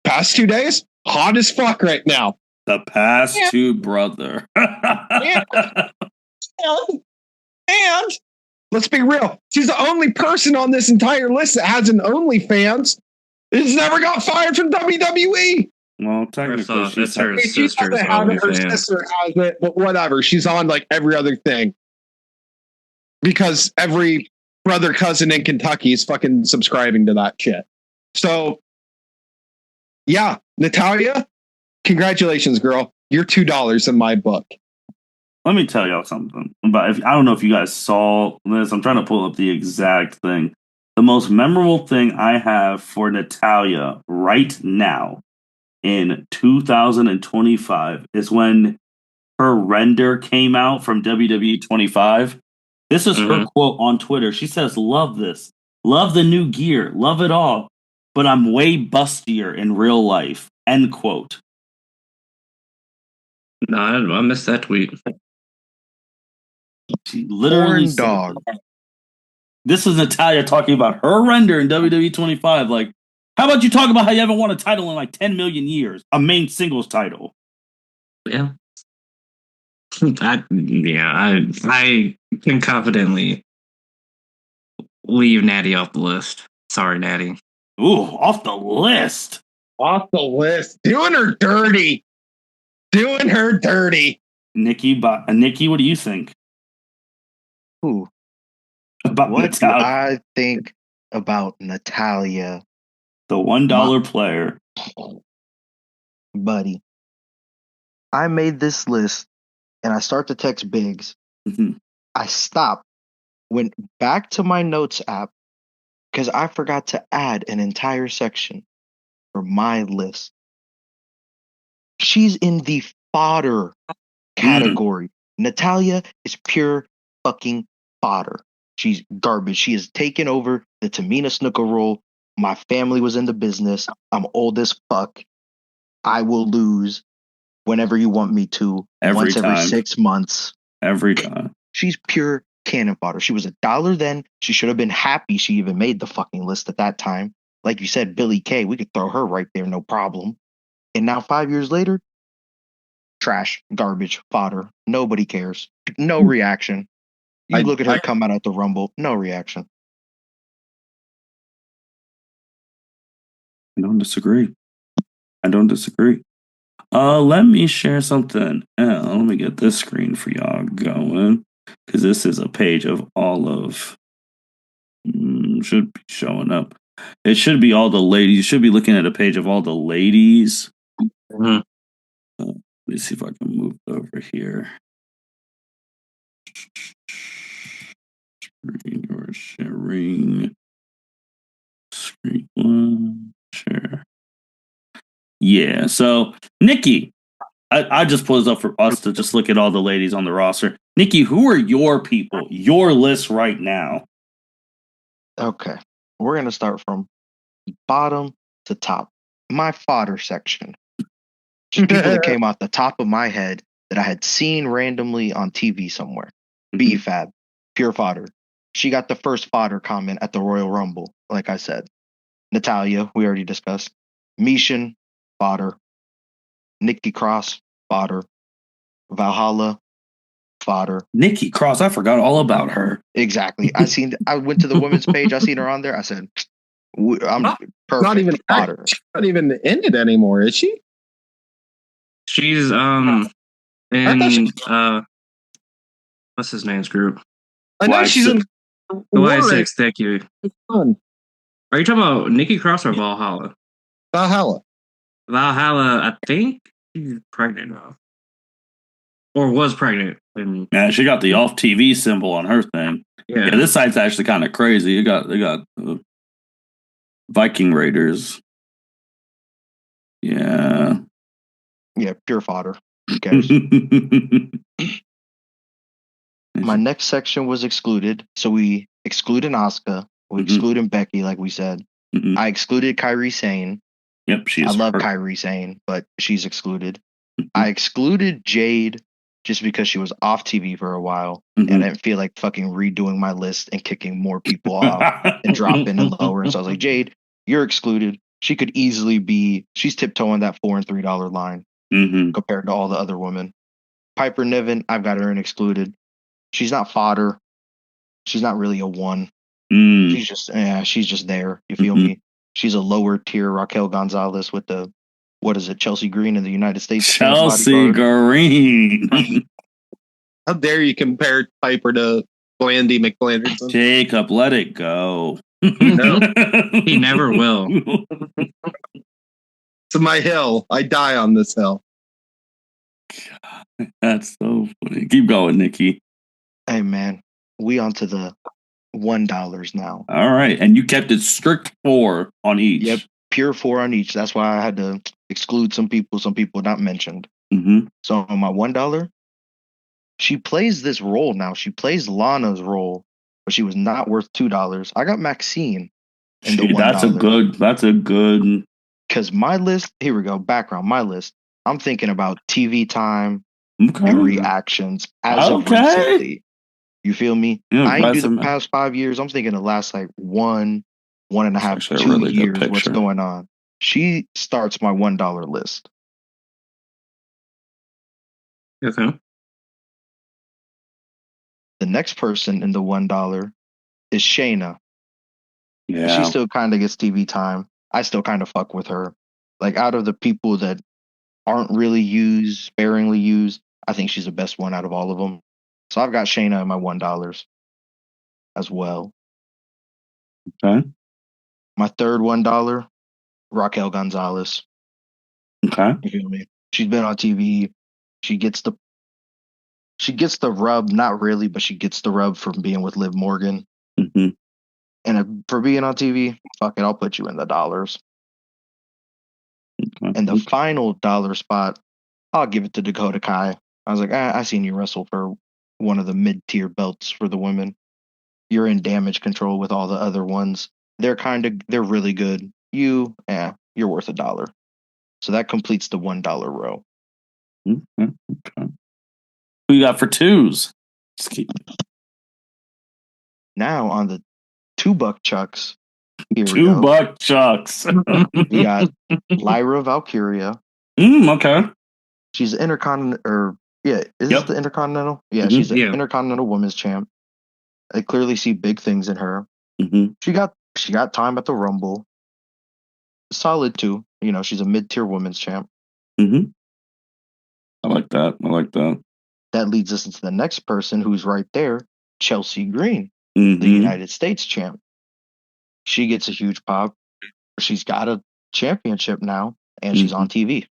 past 2 days, hot as fuck right now. The past two, brother. And let's be real. She's the only person on this entire list that has an OnlyFans. It's never got fired from WWE. Well, technically, it's her sister's Her sister has it, but whatever. She's on like every other thing because every brother cousin in Kentucky is fucking subscribing to that shit. So, yeah, Natalya, congratulations, girl. You're $2 in my book. Let me tell y'all something. I don't know if you guys saw this. I'm trying to pull up the exact thing. The most memorable thing I have for Natalia right now in 2025 is when her render came out from WWE 25. This is her quote on Twitter. She says, "Love this. Love the new gear. Love it all. But I'm way bustier in real life." End quote. No, I missed that tweet. She literally Corn said dog. that. This is Natalia talking about her render in WWE 25. Like, how about you talk about how you haven't won a title in like 10 million years? A main singles title. Yeah. I can confidently leave Natty off the list. Sorry, Natty. Ooh, off the list. Off the list. Doing her dirty. Doing her dirty. Niki, what do you think Ooh, about what do Natalia, I think about Natalia, the $1 player? buddy? I made this list and I start to text Biggs. Mhm. I stopped, went back to my notes app because I forgot to add an entire section for my list. She's in the fodder category. Natalia is pure fucking fodder. She's garbage. She has taken over the Tamina Snuka role. My family was in the business. I'm old as fuck. I will lose whenever you want me to. Every Every time. 6 months. Every time. She's pure cannon fodder. She was $1 then. She should have been happy she even made the fucking list at that time. Like you said, Billie Kay, we could throw her right there, no problem. And now 5 years later, trash, garbage, fodder. Nobody cares. No reaction. You look at her come out at the Rumble, no reaction. I don't disagree. Let me share something. Let me get this screen for y'all going, because this is a page of all of. Should be showing up. It should be all the ladies. You should be looking at a page of all the ladies. Let me see if I can move it over here. Sharing. Screen one. Share. Yeah. So, Niki, I just pulled this up for us to just look at all the ladies on the roster. Niki, who are your people? Your list right now? Okay. We're going to start from bottom to top. My fodder section. Just people that came off the top of my head that I had seen randomly on TV somewhere. B-Fab, pure fodder. She got the first fodder comment at the Royal Rumble, like I said. Natalia, we already discussed. Mishan, fodder. Nikki Cross, fodder. Valhalla, fodder. Nikki Cross, I forgot all about her. Exactly. I went to the women's page. I seen her on there. I said, I'm perfect. Not even fodder. Not even in it anymore, is she? She's what's his name's group? I know she's in the Y6. Thank you. Are you talking about Nikki Cross or Valhalla? Valhalla, I think she's pregnant now, or was pregnant. Yeah, she got the off TV symbol on her thing. Yeah, this site's actually kind of crazy. They got Viking Raiders. Yeah, pure fodder. Who cares? My next section was excluded, so we excluded Asuka. We excluded Becky, like we said. I excluded Kairi Sane. Yep, I love Kairi Sane, but she's excluded. I excluded Jade just because she was off TV for a while, and I didn't feel like fucking redoing my list and kicking more people off and dropping and lowering. So I was like, Jade, you're excluded. She could easily be. She's tiptoeing that $4 and $3 line compared to all the other women. Piper Niven, I've got her in excluded. She's not fodder. She's not really a one. She's just there. You feel me? She's a lower tier Raquel Gonzalez with the, what is it, Chelsea Green in the United States. Chelsea Green. How dare you compare Piper to Blandy McBlanderson? Jacob, let it go. No, he never will. To my hill. I die on this hill. God, that's so funny. Keep going, Niki. Hey man, we onto the $1 now. All right, and you kept it strict 4 on each. Yep, pure 4 on each. That's why I had to exclude some people not mentioned. Mm-hmm. So on my $1, she plays this role now. She plays Lana's role, but she was not worth $2. I got Maxine in the $1. That's a good. Because my list, here we go, background, my list. I'm thinking about TV time Okay. and reactions as of recently. You feel me? Yeah, I ain't do the past 5 years. I'm thinking the last like 1.5, 2 really years. What's going on? She starts my $1 list. Okay. The next person in the $1 is Shayna. Yeah. She still kind of gets TV time. I still kind of fuck with her. Like out of the people that aren't really used, sparingly used, I think she's the best one out of all of them. So I've got Shayna in my $1 as well. Okay. My third $1, Raquel Gonzalez. Okay. You feel me? She's been on TV. She gets the rub, not really, but she gets the rub from being with Liv Morgan. Mm-hmm. And for being on TV, fuck it, I'll put you in the dollars. Okay. And the final $1 spot, I'll give it to Dakota Kai. I was like, I seen you wrestle for one of the mid-tier belts for the women. You're in Damage Control with all the other ones. They're really good. You're worth $1. So that completes the $1 row. Okay. Who you got for 2s? Now on the $2 chucks. Here we $2 go. chucks. We got Lyra Valkyria. Okay. She's Intercontinental, this the Intercontinental? Yeah, Mm-hmm. she's an Intercontinental Women's Champ. I clearly see big things in her. Mm-hmm. She got time at the Rumble. Solid too. You know, she's a mid-tier Women's Champ. Mm-hmm. I like that. That leads us into the next person who's right there, Chelsea Green, Mm-hmm. the United States Champ. She gets a huge pop. She's got a championship now, and she's on TV.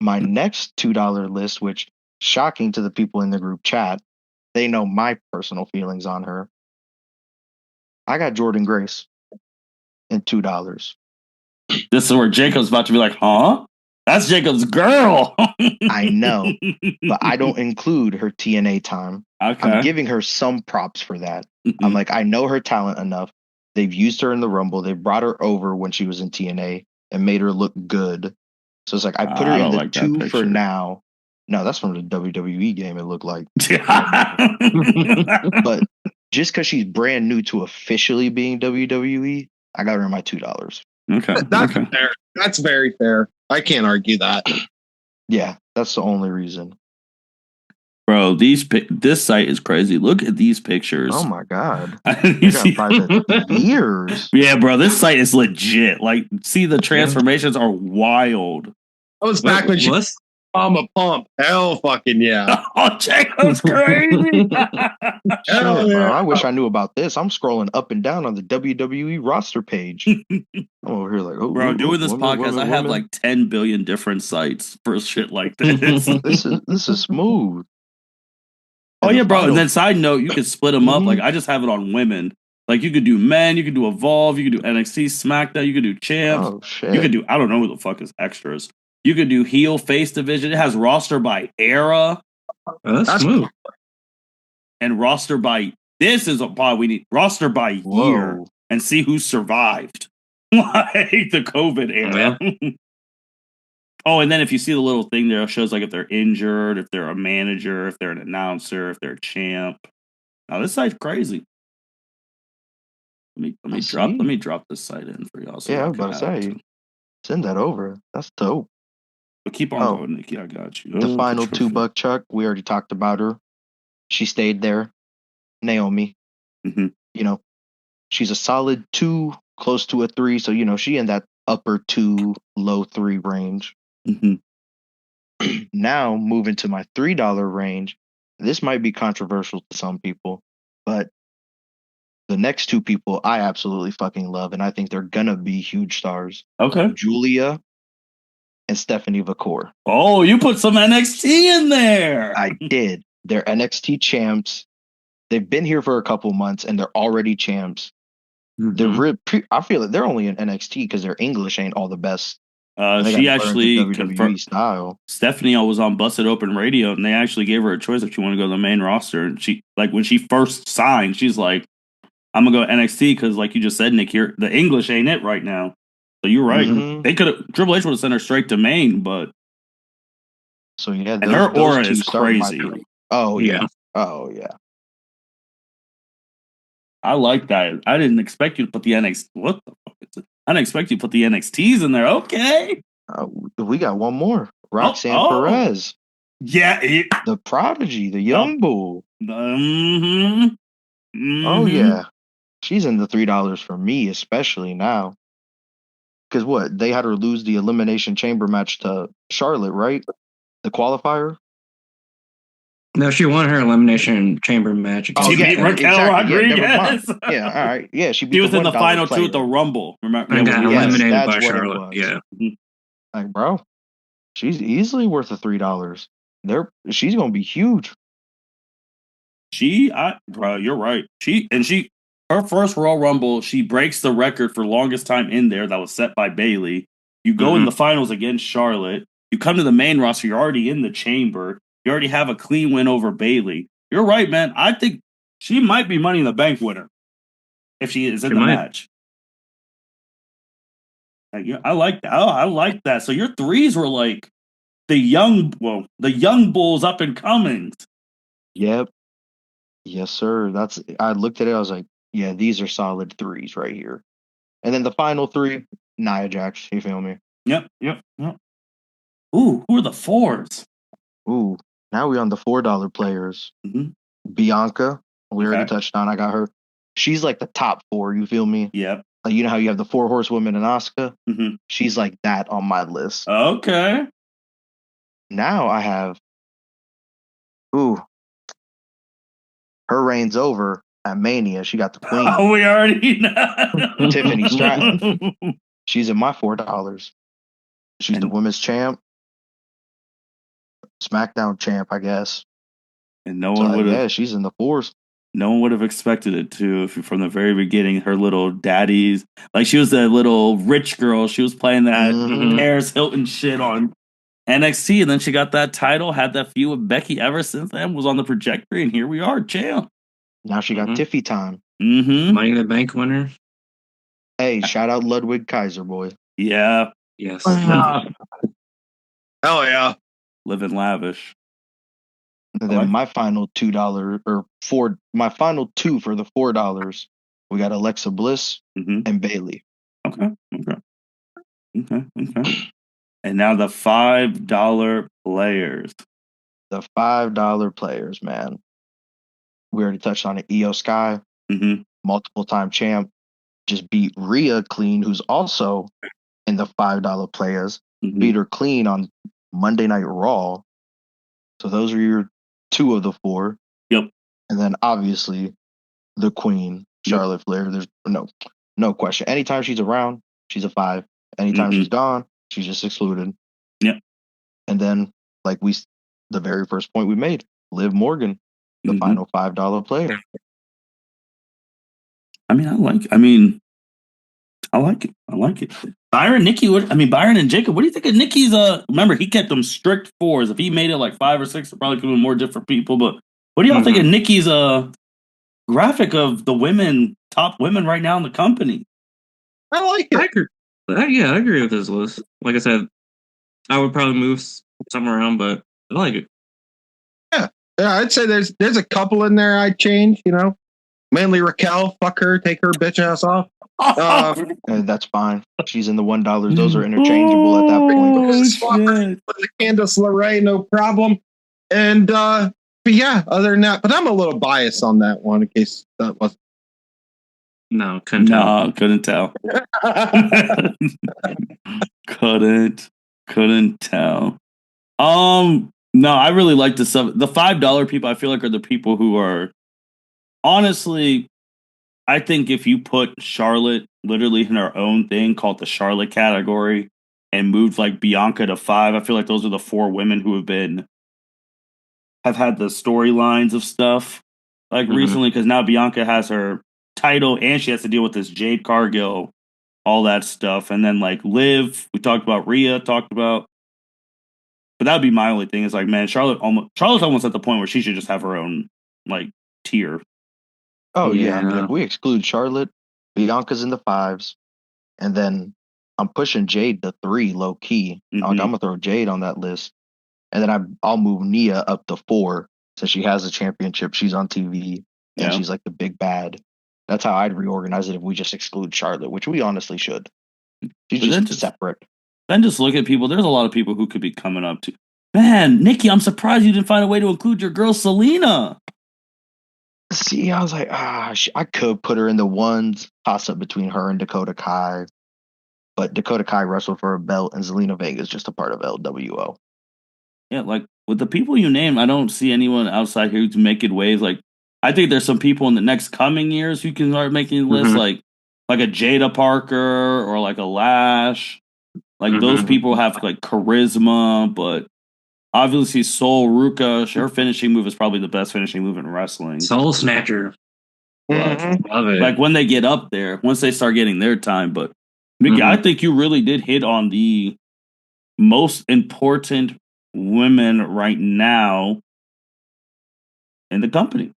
My next $2 list, which shocking to the people in the group chat, they know my personal feelings on her. I got Jordan Grace in $2. This is where Jacob's about to be like, huh? That's Jacob's girl. I know, but I don't include her TNA time. Okay. I'm giving her some props for that. I'm like, I know her talent enough. They've used her in the Rumble. They brought her over when she was in TNA and made her look good. So it's like I put her in the 2 for now. No, that's from the WWE game. It looked like. But just because she's brand new to officially being WWE, I got her in my $2. Okay. That's fair. That's very fair. I can't argue that. Yeah, that's the only reason. Bro, this site is crazy. Look at these pictures. Oh my god! You got private years. Yeah, bro, this site is legit. Like, see, the transformations are wild. I was back when she was a pump. Hell, fucking yeah! Oh, Jacob's crazy. Hell, bro, I wish I knew about this. I'm scrolling up and down on the WWE roster page. I'm over here like, oh, bro, doing this podcast, I have like 10 billion different sites for shit like this. This is smooth. Oh yeah, bro. And then side note, you could split them up. Like I just have it on women. Like you could do men, you could do Evolve, you could do NXT, SmackDown, you could do Champs. Oh shit. You could do I don't know who the fuck is extras. You could do heel face division. It has roster by era. Oh, that's smooth. And roster by this is a pod we need roster by year and see who survived. Like the COVID era. Yeah. Oh, and then if you see the little thing there, it shows like if they're injured, if they're a manager, if they're an announcer, if they're a champ. Now this site's crazy. Let me drop this site in for y'all. So yeah, I was about to say, send that over. That's dope. But keep on going, Nikki. I got you. The final $2 chuck, we already talked about her. She stayed there. Naomi. Mm-hmm. You know, she's a solid 2, close to a 3. So, you know, she in that upper 2, low 3 range. Mm-hmm. Now, moving to my $3 range. This might be controversial to some people, but the next 2 people I absolutely fucking love, and I think they're gonna be huge stars. Okay. Julia and Stephanie Vacour. Oh, you put some NXT in there. I did. They're NXT champs. They've been here for a couple months and they're already champs. Mhm. I feel like they're only in NXT because their English ain't all the best. And they She got to learn the actually WWE style. Stephanie was on Busted Open Radio, and they actually gave her a choice if she wanted to go to the main roster. And she, like, when she first signed, she's like, "I'm gonna go to NXT because, like you just said, Nick, here the English ain't it right now." So you're right. Mhm. They could have Triple H would have sent her straight to main, but So yeah, and her those aura two is starting my crazy. three. Oh yeah. Yeah. Oh yeah. I like that. I didn't expect you to put the NXT. What the fuck is it? I didn't expect you to put the NXTs in there. Okay. We got one more. Roxanne Oh. Perez, Yeah. the prodigy, the Yup. young bull. Mm-hmm. Oh Mm-hmm. yeah. She's in the $3 for me, especially now. Because what? They had her lose the Elimination Chamber match to Charlotte, right? The qualifier? No, she won her elimination chamber match Oh She against yeah, beat Raquel exactly. Yeah, never mind. Rodriguez. Yeah, all right. Yeah, she She beat the was in the $1 final two at the player. Rumble. Remember? Yeah, and with got Rihanna. Yes, eliminated that's by what it Charlotte. was. Yeah. Like, bro, she's easily worth the $3. She's gonna be huge. Bro, you're right. Her first Royal Rumble, she breaks the record for longest time in there that was set by Bailey. You go in the finals against Charlotte. You come to the main roster. You're already in the chamber. You already have a clean win over Bailey. You're right, man. I think she might be Money in the Bank winner if she is in She the might. match. Like, yeah, I like that. Oh, I like that. So your threes were like the young bulls up and comings. Yep. Yes, sir. I looked at it, I was like, yeah, these are solid threes right here. And then the final three, Nia Jax, you feel me? Yep. Ooh, who are the fours? Ooh, now we're on the $4 players. Mm-hmm. Bianca, we already Okay. touched on. I got her. She's like the top four, you feel me? Yep. Like, you know how you have the 4 horsewomen and Asuka? Mm-hmm. She's like that on my list. Okay. Now I have, ooh, her reign's over at Mania. She got the queen, Oh, we already know. Tiffany Stratton. She's in my $4. She's the And- women's champ, SmackDown champ, I guess. And no So one would have. yeah, she's in the fours. No one would have expected it to if from the very beginning. Her little daddies, like she was that little rich girl. She was playing that Mhm. Paris Hilton shit on NXT, and then she got that title, had that feud with Becky. Ever since then, was on the trajectory, and here we are, champ. Now she got Tiffy time. Mm-hmm. Money in the Bank winner. Hey, shout out Ludwig Kaiser, boy. Yeah, Yes. Hell yeah. living lavish. And I then like my final $2 or my final two for the $4. We got Alexa Bliss Mm-hmm. and Bailey. Okay. And now the $5 players. The $5 players, man. We already touched on it. Io Sky, Mm-hmm. multiple time champ, just beat Rhea clean, who's also in the $5 players. Mm-hmm. Beat her clean on Monday Night Raw. So those are your two of the four. Yep. And then obviously the queen, Charlotte Flair. There's no question. Anytime she's around, she's a 5. Anytime she's gone, she's just excluded. Yep. And then, the very first point we made, Liv Morgan, the final $5 player. I like it. Byron, Byron and Jacob. What do you think of Niki's? Remember he kept them strict fours. If he made it like 5 or 6, it probably could have been more different people. But what do y'all think of Niki's graphic of the top women right now in the company? I like it. I agree. I agree with his list. Like I said, I would probably move some around, but I like it. Yeah, I'd say there's a couple in there I'd change. Mainly Raquel. Fuck her. Take her bitch ass off. That's fine. She's in the $1. Those are interchangeable at that point. Swap her with the Candice LeRae, no problem. And but yeah, other than that, but I'm a little biased on that one in case that wasn't. No, couldn't tell. Couldn't tell. couldn't tell. No, I really like the stuff. The $5 people, I feel like, are the people who are honestly. I think if you put Charlotte literally in her own thing called the Charlotte category and moved like Bianca to 5, I feel like those are the 4 women who have had the storylines of stuff. like recently, because now Bianca has her title and she has to deal with this Jade Cargill, all that stuff, and then like Liv, we talked about Rhea, talked about, but that would be my only thing is like, man, Charlotte's almost at the point where she should just have her own like tier. Oh yeah. I mean, Yeah. if we exclude Charlotte, Bianca's in the 5s, and then I'm pushing Jade to 3 low key. Like, I'm gonna throw Jade on that list, and then I'll move Nia up to 4 since she has a championship. She's on TV and Yeah. she's like the big bad. That's how I'd reorganize it if we just exclude Charlotte, which we honestly should. She's But then just separate. Then just look at people. There's a lot of people who could be coming up to. Man, Nikki, I'm surprised you didn't find a way to include your girl Selena. See, I was like, I could put her in the 1s, toss up between her and Dakota Kai. But Dakota Kai wrestled for a belt, and Zelina Vega is just a part of LWO. Yeah, like with the people you name, I don't see anyone outside here who's making waves. Like, I think there's some people in the next coming years who can start making lists, like a Jada Parker or like a Lash. Like those people have like charisma, but obviously Sol Ruka, her finishing move is probably the best finishing move in wrestling. Soul Snatcher. Love it. Like when they get up there, once they start getting their time. But Mickey, I think you really did hit on the most important women right now in the company.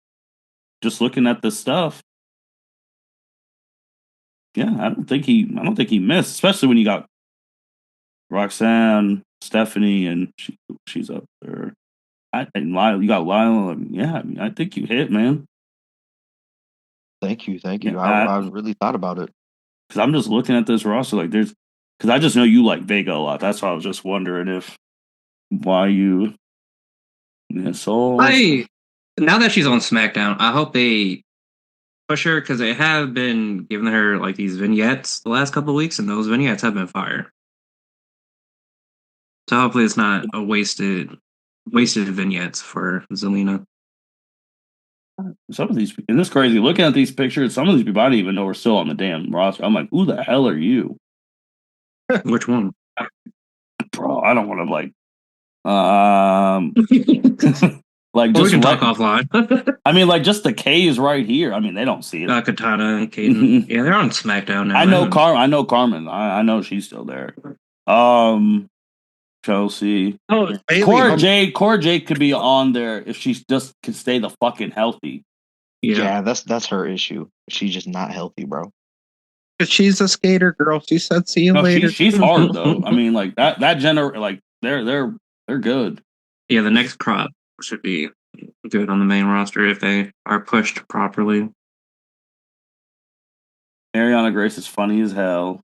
Just looking at the stuff. Yeah, I don't think he missed, especially when you got Roxanne, Stephanie, and she's up there. And Lyle, you got Lyle. Yeah, I mean, I think you hit, man. Thank you. Yeah, I really thought about it. Because I'm just looking at this roster, like because I just know you like Vega a lot. That's why I was just wondering why you. Yeah, so now that she's on SmackDown, I hope they push her because they have been giving her like these vignettes the last couple of weeks, and those vignettes have been fire. So hopefully it's not a wasted vignettes for Zelina. some of these, and it's crazy looking at these pictures. Some of these people I didn't even know were still on the damn roster. I'm like, who the hell are you? Which one? Bro, I don't want to like we just can talk offline. I mean, like just the K is right here. I mean, they don't see it. Katana and Kaden. Yeah, they're on SmackDown now. I know Carmen. I know she's still there. Chelsea. Oh, Cora Jade could be on there if she just can stay the fucking healthy. Yeah, that's her issue. She's just not healthy, bro. She's a skater girl. She said, "See you later." She's hard though. I mean, like that like they're good. Yeah, the next crop should be good on the main roster if they are pushed properly. Ariana Grace is funny as hell.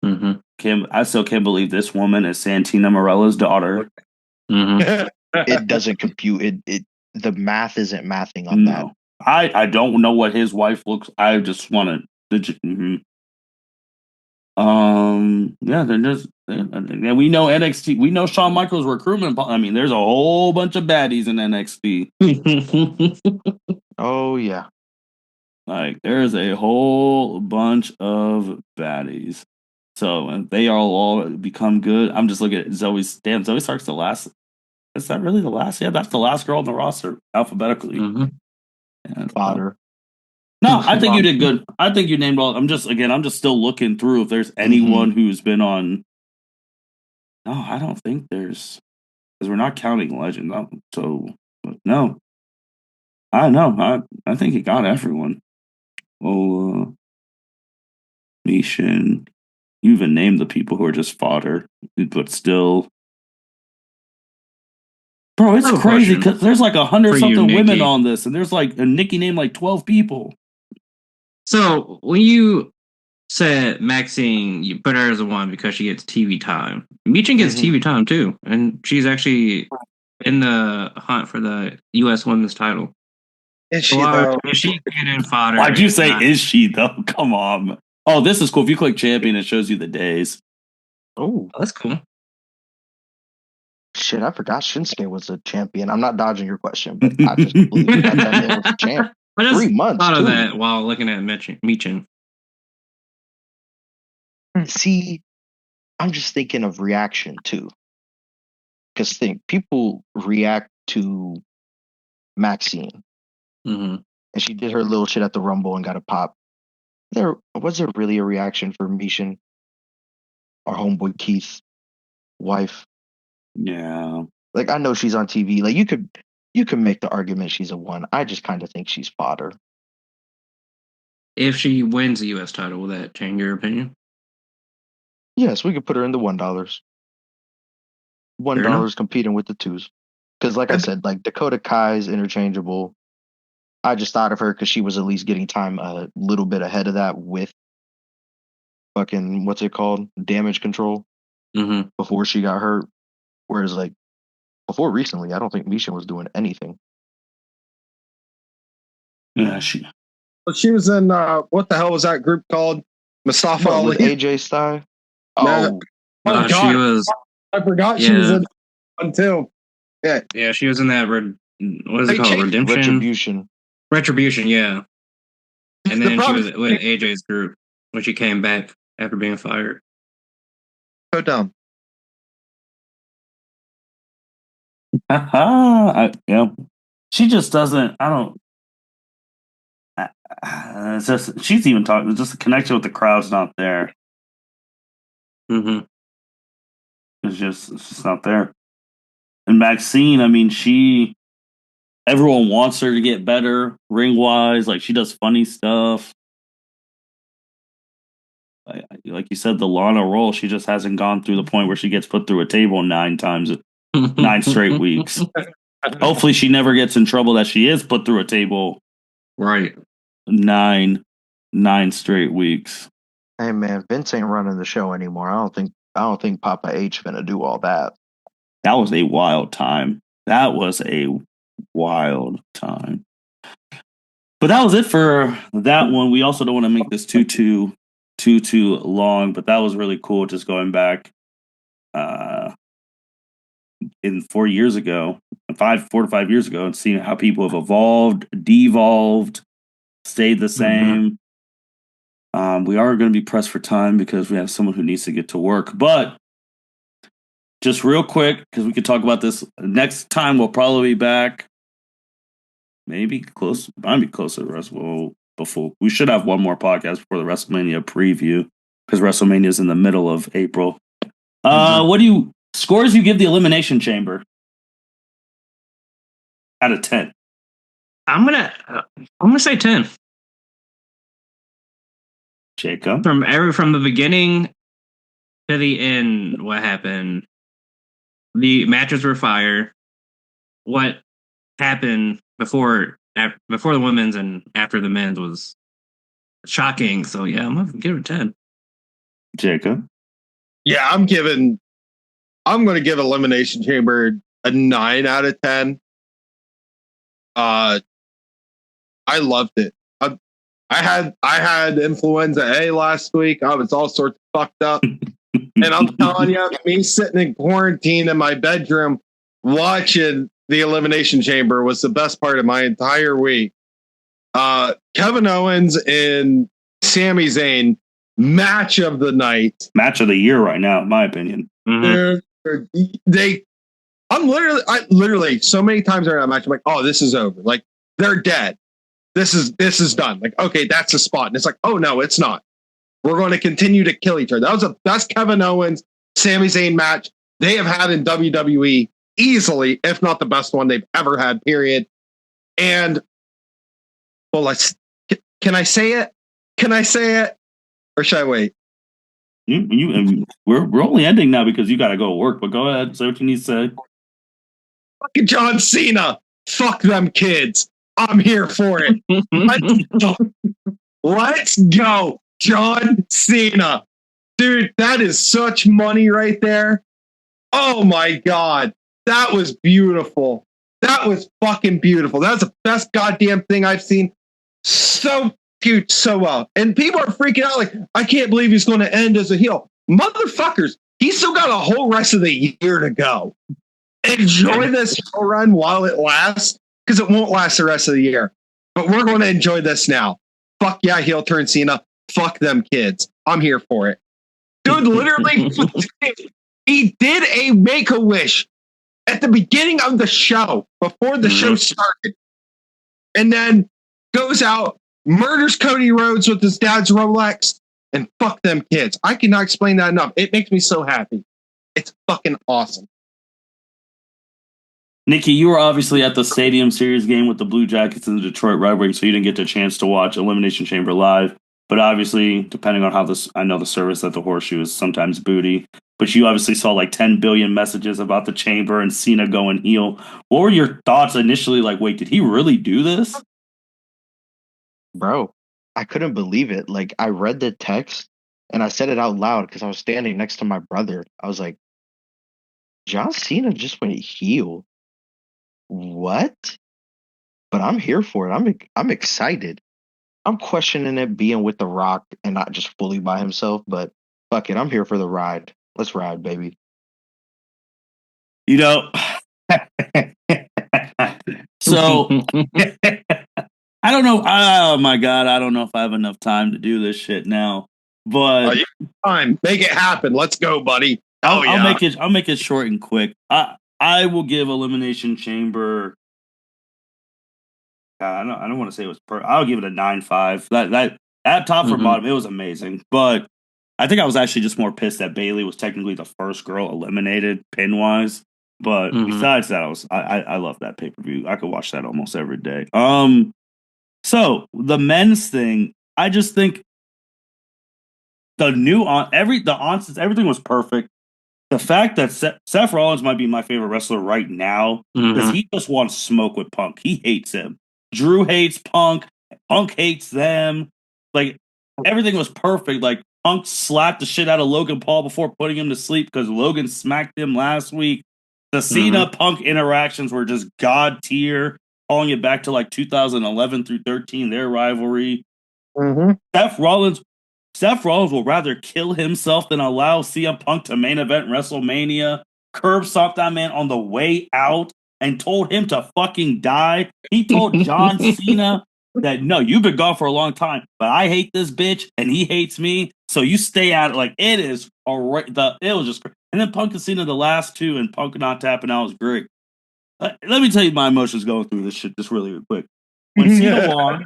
Mm-hmm. I still can't believe this woman is Santina Morella's daughter. Mm-hmm. It doesn't compute. The math isn't mathing on that. I don't know what his wife looks. I just want to. Yeah, they're just. And we know NXT. We know Shawn Michaels recruitment. I mean, there's a whole bunch of baddies in NXT. Oh yeah. Like there's a whole bunch of baddies. So they all become good. I'm just looking at Zoe Stark's the last. Is that really the last? Yeah, that's the last girl on the roster alphabetically. Mm-hmm. Fodder. No, I think you did good. I think you named all. I'm just still looking through if there's anyone who's been on. No, I don't think there's, because we're not counting legend. So no, I know. I think he got everyone. Well, Nation. You even named the people who are just fodder, but still. Bro, it's crazy because there's like 100-something women on this, and there's like a Nikki named like 12 people. So when you said Maxine, you put her as a 1 because she gets TV time. Michin gets TV time too, and she's actually in the hunt for the U.S. Women's title. Is she though? Is she getting fodder? Why'd you say is she though? Come on. Oh, this is cool. If you click champion, it shows you the days. Oh, that's cool. Shit, I forgot Shinsuke was a champion. I'm not dodging your question, but I just completely forgot that man was a champ. I just 3 months. Thought of that while looking at Michin. See, I'm just thinking of reaction too, because people react to Maxine. and she did her little shit at the Rumble and got a pop. Was there really a reaction for Mishan, our homeboy Keith's wife? Yeah. Like, I know she's on TV. Like, you could make the argument she's a 1. I just kind of think she's fodder. If she wins the U.S. title, will that change your opinion? Yes, we could put her in the $1. $1 competing with the 2s. Because, like I said, like Dakota Kai's interchangeable. I just thought of her because she was at least getting time a little bit ahead of that with fucking, what's it called? Damage control before she got hurt. Whereas, like, before recently, I don't think Misha was doing anything. Yeah, she was in, what the hell was that group called? Mustafa Ali? With AJ Styles? Oh, God. She was. I forgot she was in one too. Yeah. Yeah, she was in that, what is it called? Redemption? Retribution, yeah. And then she was with AJ's group when she came back after being fired. So dumb. Yeah. She just doesn't, it's just, she's even talking, just the connection with the crowd's not there. It's just not there. And Maxine, I mean, everyone wants her to get better ring-wise. Like, she does funny stuff. Like you said, the Lana role, she just hasn't gone through the point where she gets put through a table 9 times, 9 straight weeks. Hopefully she never gets in trouble that she is put through a table. Right. 9 straight weeks. Hey man, Vince ain't running the show anymore. I don't think Papa H finna do all that. That was a wild time. But that was it for that one. We also don't want to make this too long, but that was really cool. Just going back in 4 years ago, 4 to 5 years ago, and seeing how people have evolved, devolved, stayed the same. We are going to be pressed for time because we have someone who needs to get to work. But just real quick, because we could talk about this next time, we'll probably be back. Might be close to the rest. Before we should have one more podcast before the WrestleMania preview because WrestleMania is in the middle of April. What scores you give the Elimination Chamber out of 10? I'm gonna say 10. Jacob, from the beginning to the end, what happened? The matches were fire. What happened before the women's and after the men's was shocking. So yeah, I'm gonna give it 10. Jacob, yeah, I'm going to give Elimination Chamber a 9 out of 10. I loved it. I had influenza A last week. I was all sorts of fucked up. And I'm telling you, me sitting in quarantine in my bedroom watching the Elimination Chamber was the best part of my entire week. Kevin Owens and Sami Zayn, match of the night. Match of the year right now, in my opinion. I literally so many times during that match, I'm like, oh, this is over. Like, they're dead. This is done. Like, okay, that's a spot. And it's like, oh no, it's not. We're going to continue to kill each other. That was the best Kevin Owens, Sami Zayn match they have had in WWE easily, if not the best one they've ever had, period. And well, can I say it? Can I say it? Or should I wait? We're only ending now because you got to go to work, but go ahead. Say what you need to say. Fucking John Cena. Fuck them kids. I'm here for it. Let's go. John Cena. Dude, that is such money right there. Oh my God. That was beautiful. That was fucking beautiful. That was the best goddamn thing I've seen. So cute, so well. And people are freaking out like, I can't believe he's going to end as a heel. Motherfuckers, he's still got a whole rest of the year to go. Enjoy this run while it lasts, because it won't last the rest of the year. But we're going to enjoy this now. Fuck yeah, heel turn Cena. Fuck them kids. I'm here for it. Dude, literally, he did a Make-A-Wish at the beginning of the show, before the show started. And then goes out, murders Cody Rhodes with his dad's Rolex, and fuck them kids. I cannot explain that enough. It makes me so happy. It's fucking awesome. Niki, you were obviously at the Stadium Series game with the Blue Jackets and the Detroit Red Wings, so you didn't get the chance to watch Elimination Chamber live. But obviously, depending on how this, I know the service at the Horseshoe is sometimes booty, but you obviously saw like 10 billion messages about the Chamber and Cena going heel. What were your thoughts initially? Like, wait, did he really do this? Bro, I couldn't believe it. Like, I read the text and I said it out loud because I was standing next to my brother. I was like, John Cena just went heel. What? But I'm here for it. I'm excited. I'm questioning it being with The Rock and not just fully by himself, but fuck it, I'm here for the ride. Let's ride, baby. You know, so I don't know. Oh my god, I don't know if I have enough time to do this shit now. But time, make it happen. Let's go, buddy. I'll make it short and quick. I will give Elimination Chamber. I don't want to say it was I'll give it a 9.5. That top for bottom, it was amazing. But I think I was actually just more pissed that Bayley was technically the first girl eliminated pin wise. But besides that, I love that pay per view. I could watch that almost every day. So the men's thing, I just think everything was perfect. The fact that Seth Rollins might be my favorite wrestler right now because he just wants smoke with Punk. He hates him. Drew hates Punk. Punk hates them. Like, everything was perfect. Like, Punk slapped the shit out of Logan Paul before putting him to sleep because Logan smacked him last week. The Cena Punk interactions were just god tier, calling it back to like 2011 through 13, their rivalry. Seth Rollins will rather kill himself than allow CM Punk to main event WrestleMania. Curb stomped that man on the way out and told him to fucking die. He told John Cena that, no, you've been gone for a long time, but I hate this bitch and he hates me, so you stay out. Like, it is it was just great. And then Punk and Cena, the last two, and Punk not tapping out was great. Let me tell you my emotions going through this shit just really quick. When Cena won,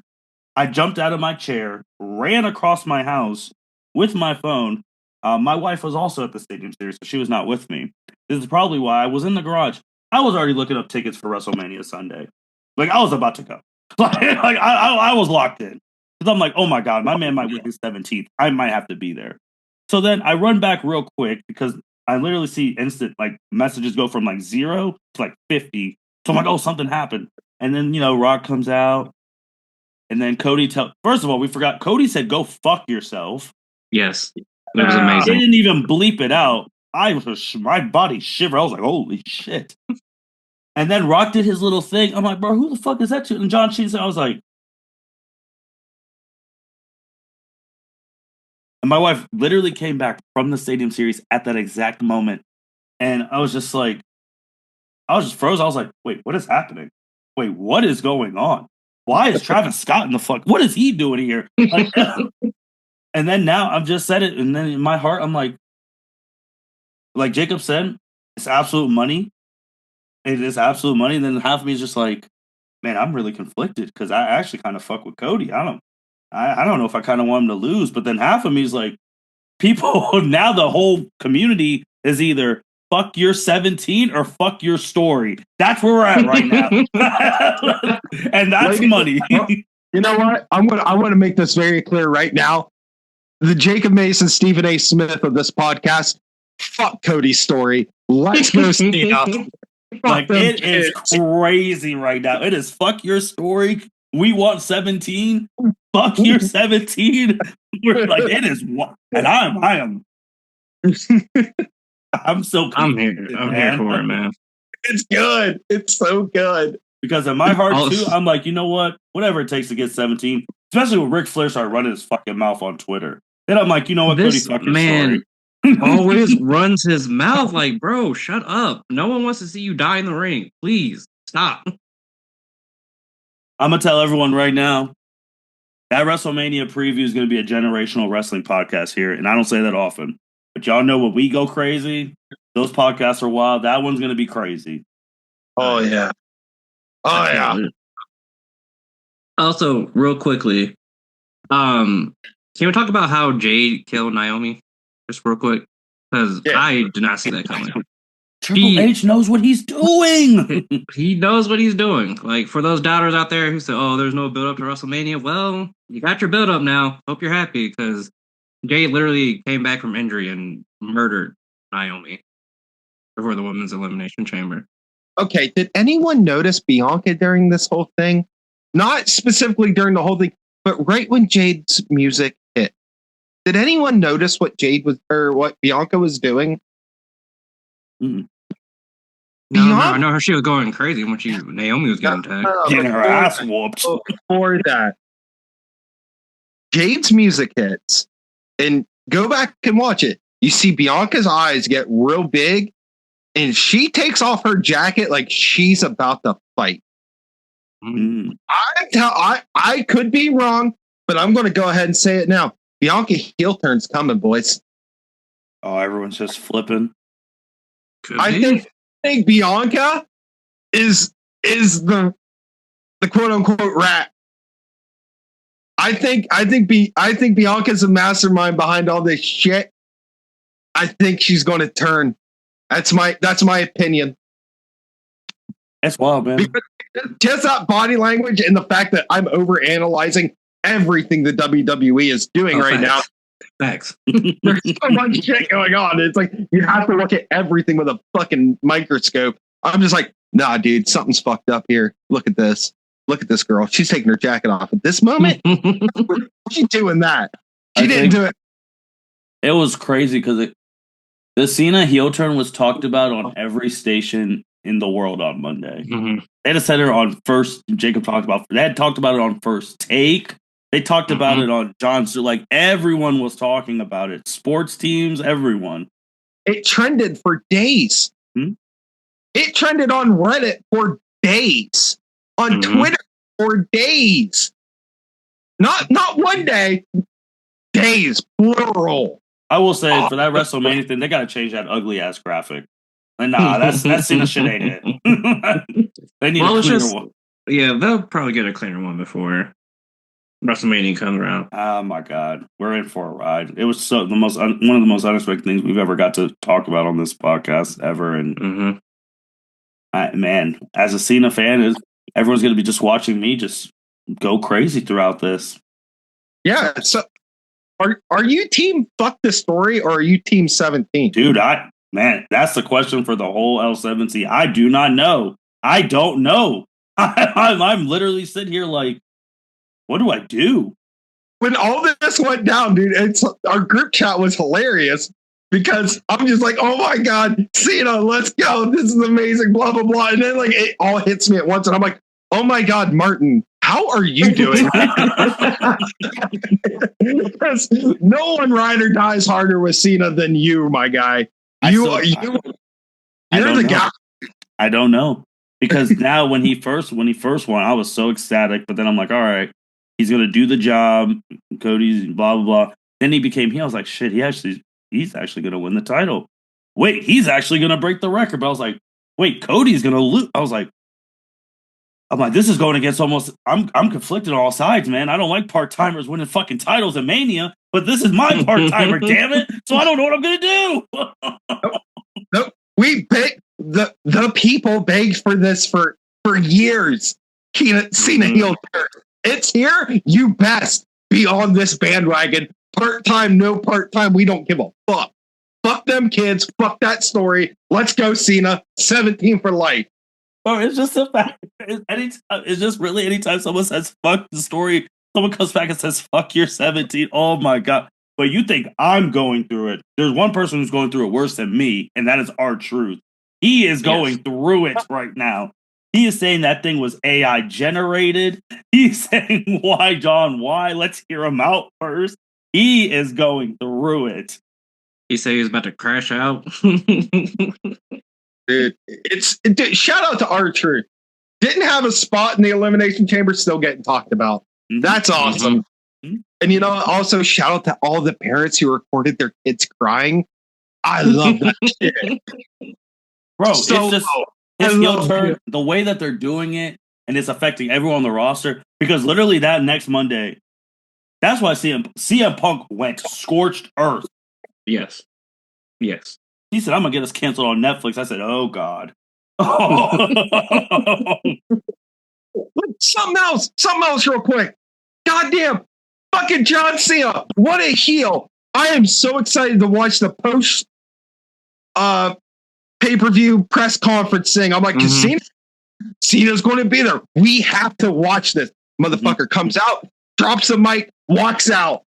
I jumped out of my chair, ran across my house with my phone. My wife was also at the Stadium Series, so she was not with me. This is probably why I was in the garage. I was already looking up tickets for WrestleMania Sunday. Like, I was about to go. I was locked in. Because I'm like, oh my God, my man might win his 17th. I might have to be there. So then I run back real quick because I literally see instant like messages go from like 0 to like 50. So I'm like, oh, something happened. And then, Rock comes out. And then Cody first of all, we forgot. Cody said, go fuck yourself. Yes. That was amazing. They didn't even bleep it out. My body shivered. I was like, holy shit. And then Rock did his little thing. I'm like, bro, who the fuck is that to? And John Cena said, I was like, and my wife literally came back from the Stadium Series at that exact moment. And I was just like, I was just frozen. I was like, wait, what is happening? Wait, what is going on? Why is Travis Scott in the fuck? What is he doing here? Like, and then now I've just said it. And then in my heart, I'm like Jacob said, it's absolute money. It is absolute money. And then half of me is just like, man, I'm really conflicted because I actually kind of fuck with Cody. I don't know if I kind of want him to lose. But then half of me is like, people, now the whole community is either fuck your 17 or fuck your story. That's where we're at right now. And that's money. You know what? I want to make this very clear right now. The Jacob Mason, Stephen A. Smith of this podcast, fuck Cody's story. Let's go see Like, it is crazy right now. It is fuck your story. We want 17. Fuck your 17. We're like, it is what, and I am. I'm so. I'm here for it, man. It's good. It's so good. Because in my heart too, I'm like, you know what? Whatever it takes to get 17. Especially when Ric Flair started running his fucking mouth on Twitter. Then I'm like, you know what? This Cody fucking man story. always runs his mouth like, bro, shut up. No one wants to see you die in the ring. Please stop. I'm gonna tell everyone right now, that WrestleMania preview is gonna be a generational wrestling podcast here, and I don't say that often. But y'all know when we go crazy, those podcasts are wild. That one's gonna be crazy. Oh yeah. Oh yeah. Also, real quickly, can we talk about how Jade killed Naomi? Just real quick, because I did not see that coming. Triple H knows what he's doing. He knows what he's doing. Like, for those doubters out there who say, "Oh, there's no build up to WrestleMania," well, you got your build up now. Hope you're happy, because Jade literally came back from injury and murdered Naomi before the women's elimination chamber. Okay, did anyone notice Bianca during this whole thing? Not specifically during the whole thing, but right when Jade's music hit. Did anyone notice what what Bianca was doing? No, I know she was going crazy when Naomi was getting tagged. Getting her ass whooped. Before that, Jade's music hits, and go back and watch it. You see Bianca's eyes get real big, and she takes off her jacket like she's about to fight. Mm. I could be wrong, but I'm going to go ahead and say it now. Bianca heel turn's coming, boys. Oh, everyone's just flipping. I think Bianca is the quote unquote rat. I think Bianca's a mastermind behind all this shit. I think she's going to turn. That's my opinion. That's wild, man. Because just that body language and the fact that I'm over analyzing everything the WWE is doing now. Thanks. There's so much shit going on. It's like you have to look at everything with a fucking microscope. I'm just like, nah, dude, something's fucked up here. Look at this. Look at this girl. She's taking her jacket off at this moment. She's doing that. She didn't do it. It was crazy because the Cena heel turn was talked about on every station in the world on Monday. Mm-hmm. They had said it on First. Jacob talked about. They had talked about it on First Take. They talked about it on John's. Like everyone was talking about it. Sports teams, everyone. It trended for days. It trended on Reddit for days. On Twitter for days. Not one day. Days, plural. I will say for that WrestleMania thing, they got to change that ugly ass graphic. And nah, that's Cena shit ain't it. They need a cleaner one. Yeah, they'll probably get a cleaner one before WrestleMania comes around. Oh my god, we're in for a ride. It was one of the most unexpected things we've ever got to talk about on this podcast ever. And man, as a Cena fan, everyone's going to be just watching me just go crazy throughout this. Yeah. So, are you team fuck the story or are you team 17? Dude, that's the question for the whole L7C. I do not know. I don't know. I'm literally sitting here like, what do I do? When all this went down, dude, our group chat was hilarious because I'm just like, oh my God, Cena, let's go. This is amazing, blah, blah, blah. And then like it all hits me at once. And I'm like, oh my God, Martin, how are you doing? Because no one ride or dies harder with Cena than you, my guy. You're the guy. I don't know. Because now when he first won, I was so ecstatic. But then I'm like, all right, he's gonna do the job. Cody's blah blah blah. Then he became heel. I was like, shit, he's actually gonna win the title. Wait, he's actually gonna break the record. But I was like, wait, Cody's gonna lose. I'm like, this is going against almost. I'm conflicted on all sides, man. I don't like part timers winning fucking titles at Mania, but this is my part timer, damn it. So I don't know what I'm gonna do. Nope. We begged the people begged for this for years. Cena heel turn. It's here. You best be on this bandwagon. Part time, no part time. We don't give a fuck. Fuck them kids. Fuck that story. Let's go, Cena. 17 for life. Or it's just the fact. It's just really anytime someone says fuck the story, someone comes back and says fuck you're 17. Oh my God. But you think I'm going through it. There's one person who's going through it worse than me, and that is R-Truth. He is going through it right now. He is saying that thing was AI generated. He's saying, why, John? Why? Let's hear him out first. He is going through it. He said he was about to crash out. Dude, shout out to R-Truth. Didn't have a spot in the Elimination Chamber, still getting talked about. That's awesome. And also shout out to all the parents who recorded their kids crying. I love that shit. Bro, it's just his heel turn, the way that they're doing it, and it's affecting everyone on the roster. Because literally that next Monday, that's why CM Punk went scorched earth. Yes. He said, I'm going to get us canceled on Netflix. I said, oh, God. Something else real quick. Goddamn fucking John Cena. What a heel. I am so excited to watch the post pay-per-view press conference thing. I'm like, Cena's going to be there. We have to watch this. Motherfucker comes out, drops the mic, walks out.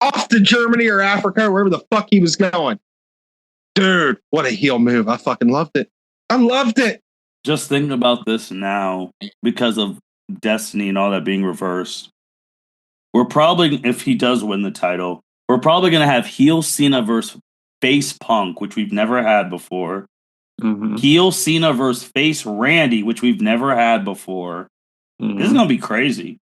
Off to Germany or Africa, wherever the fuck he was going. Dude, what a heel move. I fucking loved it. I loved it. Just thinking about this now, because of Destiny and all that being reversed, we're probably, if he does win the title, we're probably going to have heel Cena versus face Punk, which we've never had before. Heel Cena versus face Randy, which we've never had before. This is going to be crazy.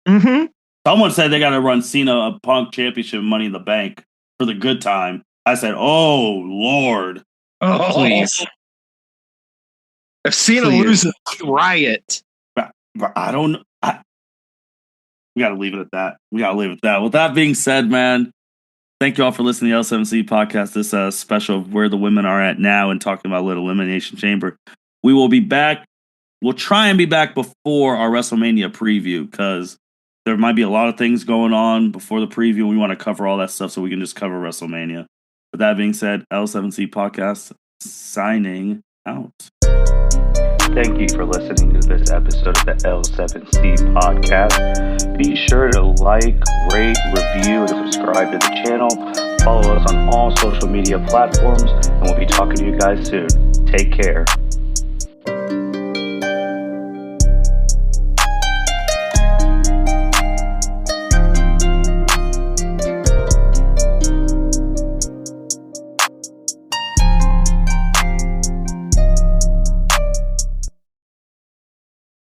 Someone said they got to run Cena a Punk Championship Money in the Bank for the good time. I said, oh, Lord. Please. If Cena loses, riot. I don't know. We got to leave it at that. With that being said, man, thank you all for listening to the L7C podcast. This special of where the women are at now and talking about Little Elimination Chamber. We will be back. We'll try and be back before our WrestleMania preview because there might be a lot of things going on before the preview. We want to cover all that stuff so we can just cover WrestleMania. With that being said, L7C podcast signing out. Thank you for listening to this episode of the L7C podcast. Be sure to like, rate, review, and subscribe to the channel. Follow us on all social media platforms, and we'll be talking to you guys soon. Take care.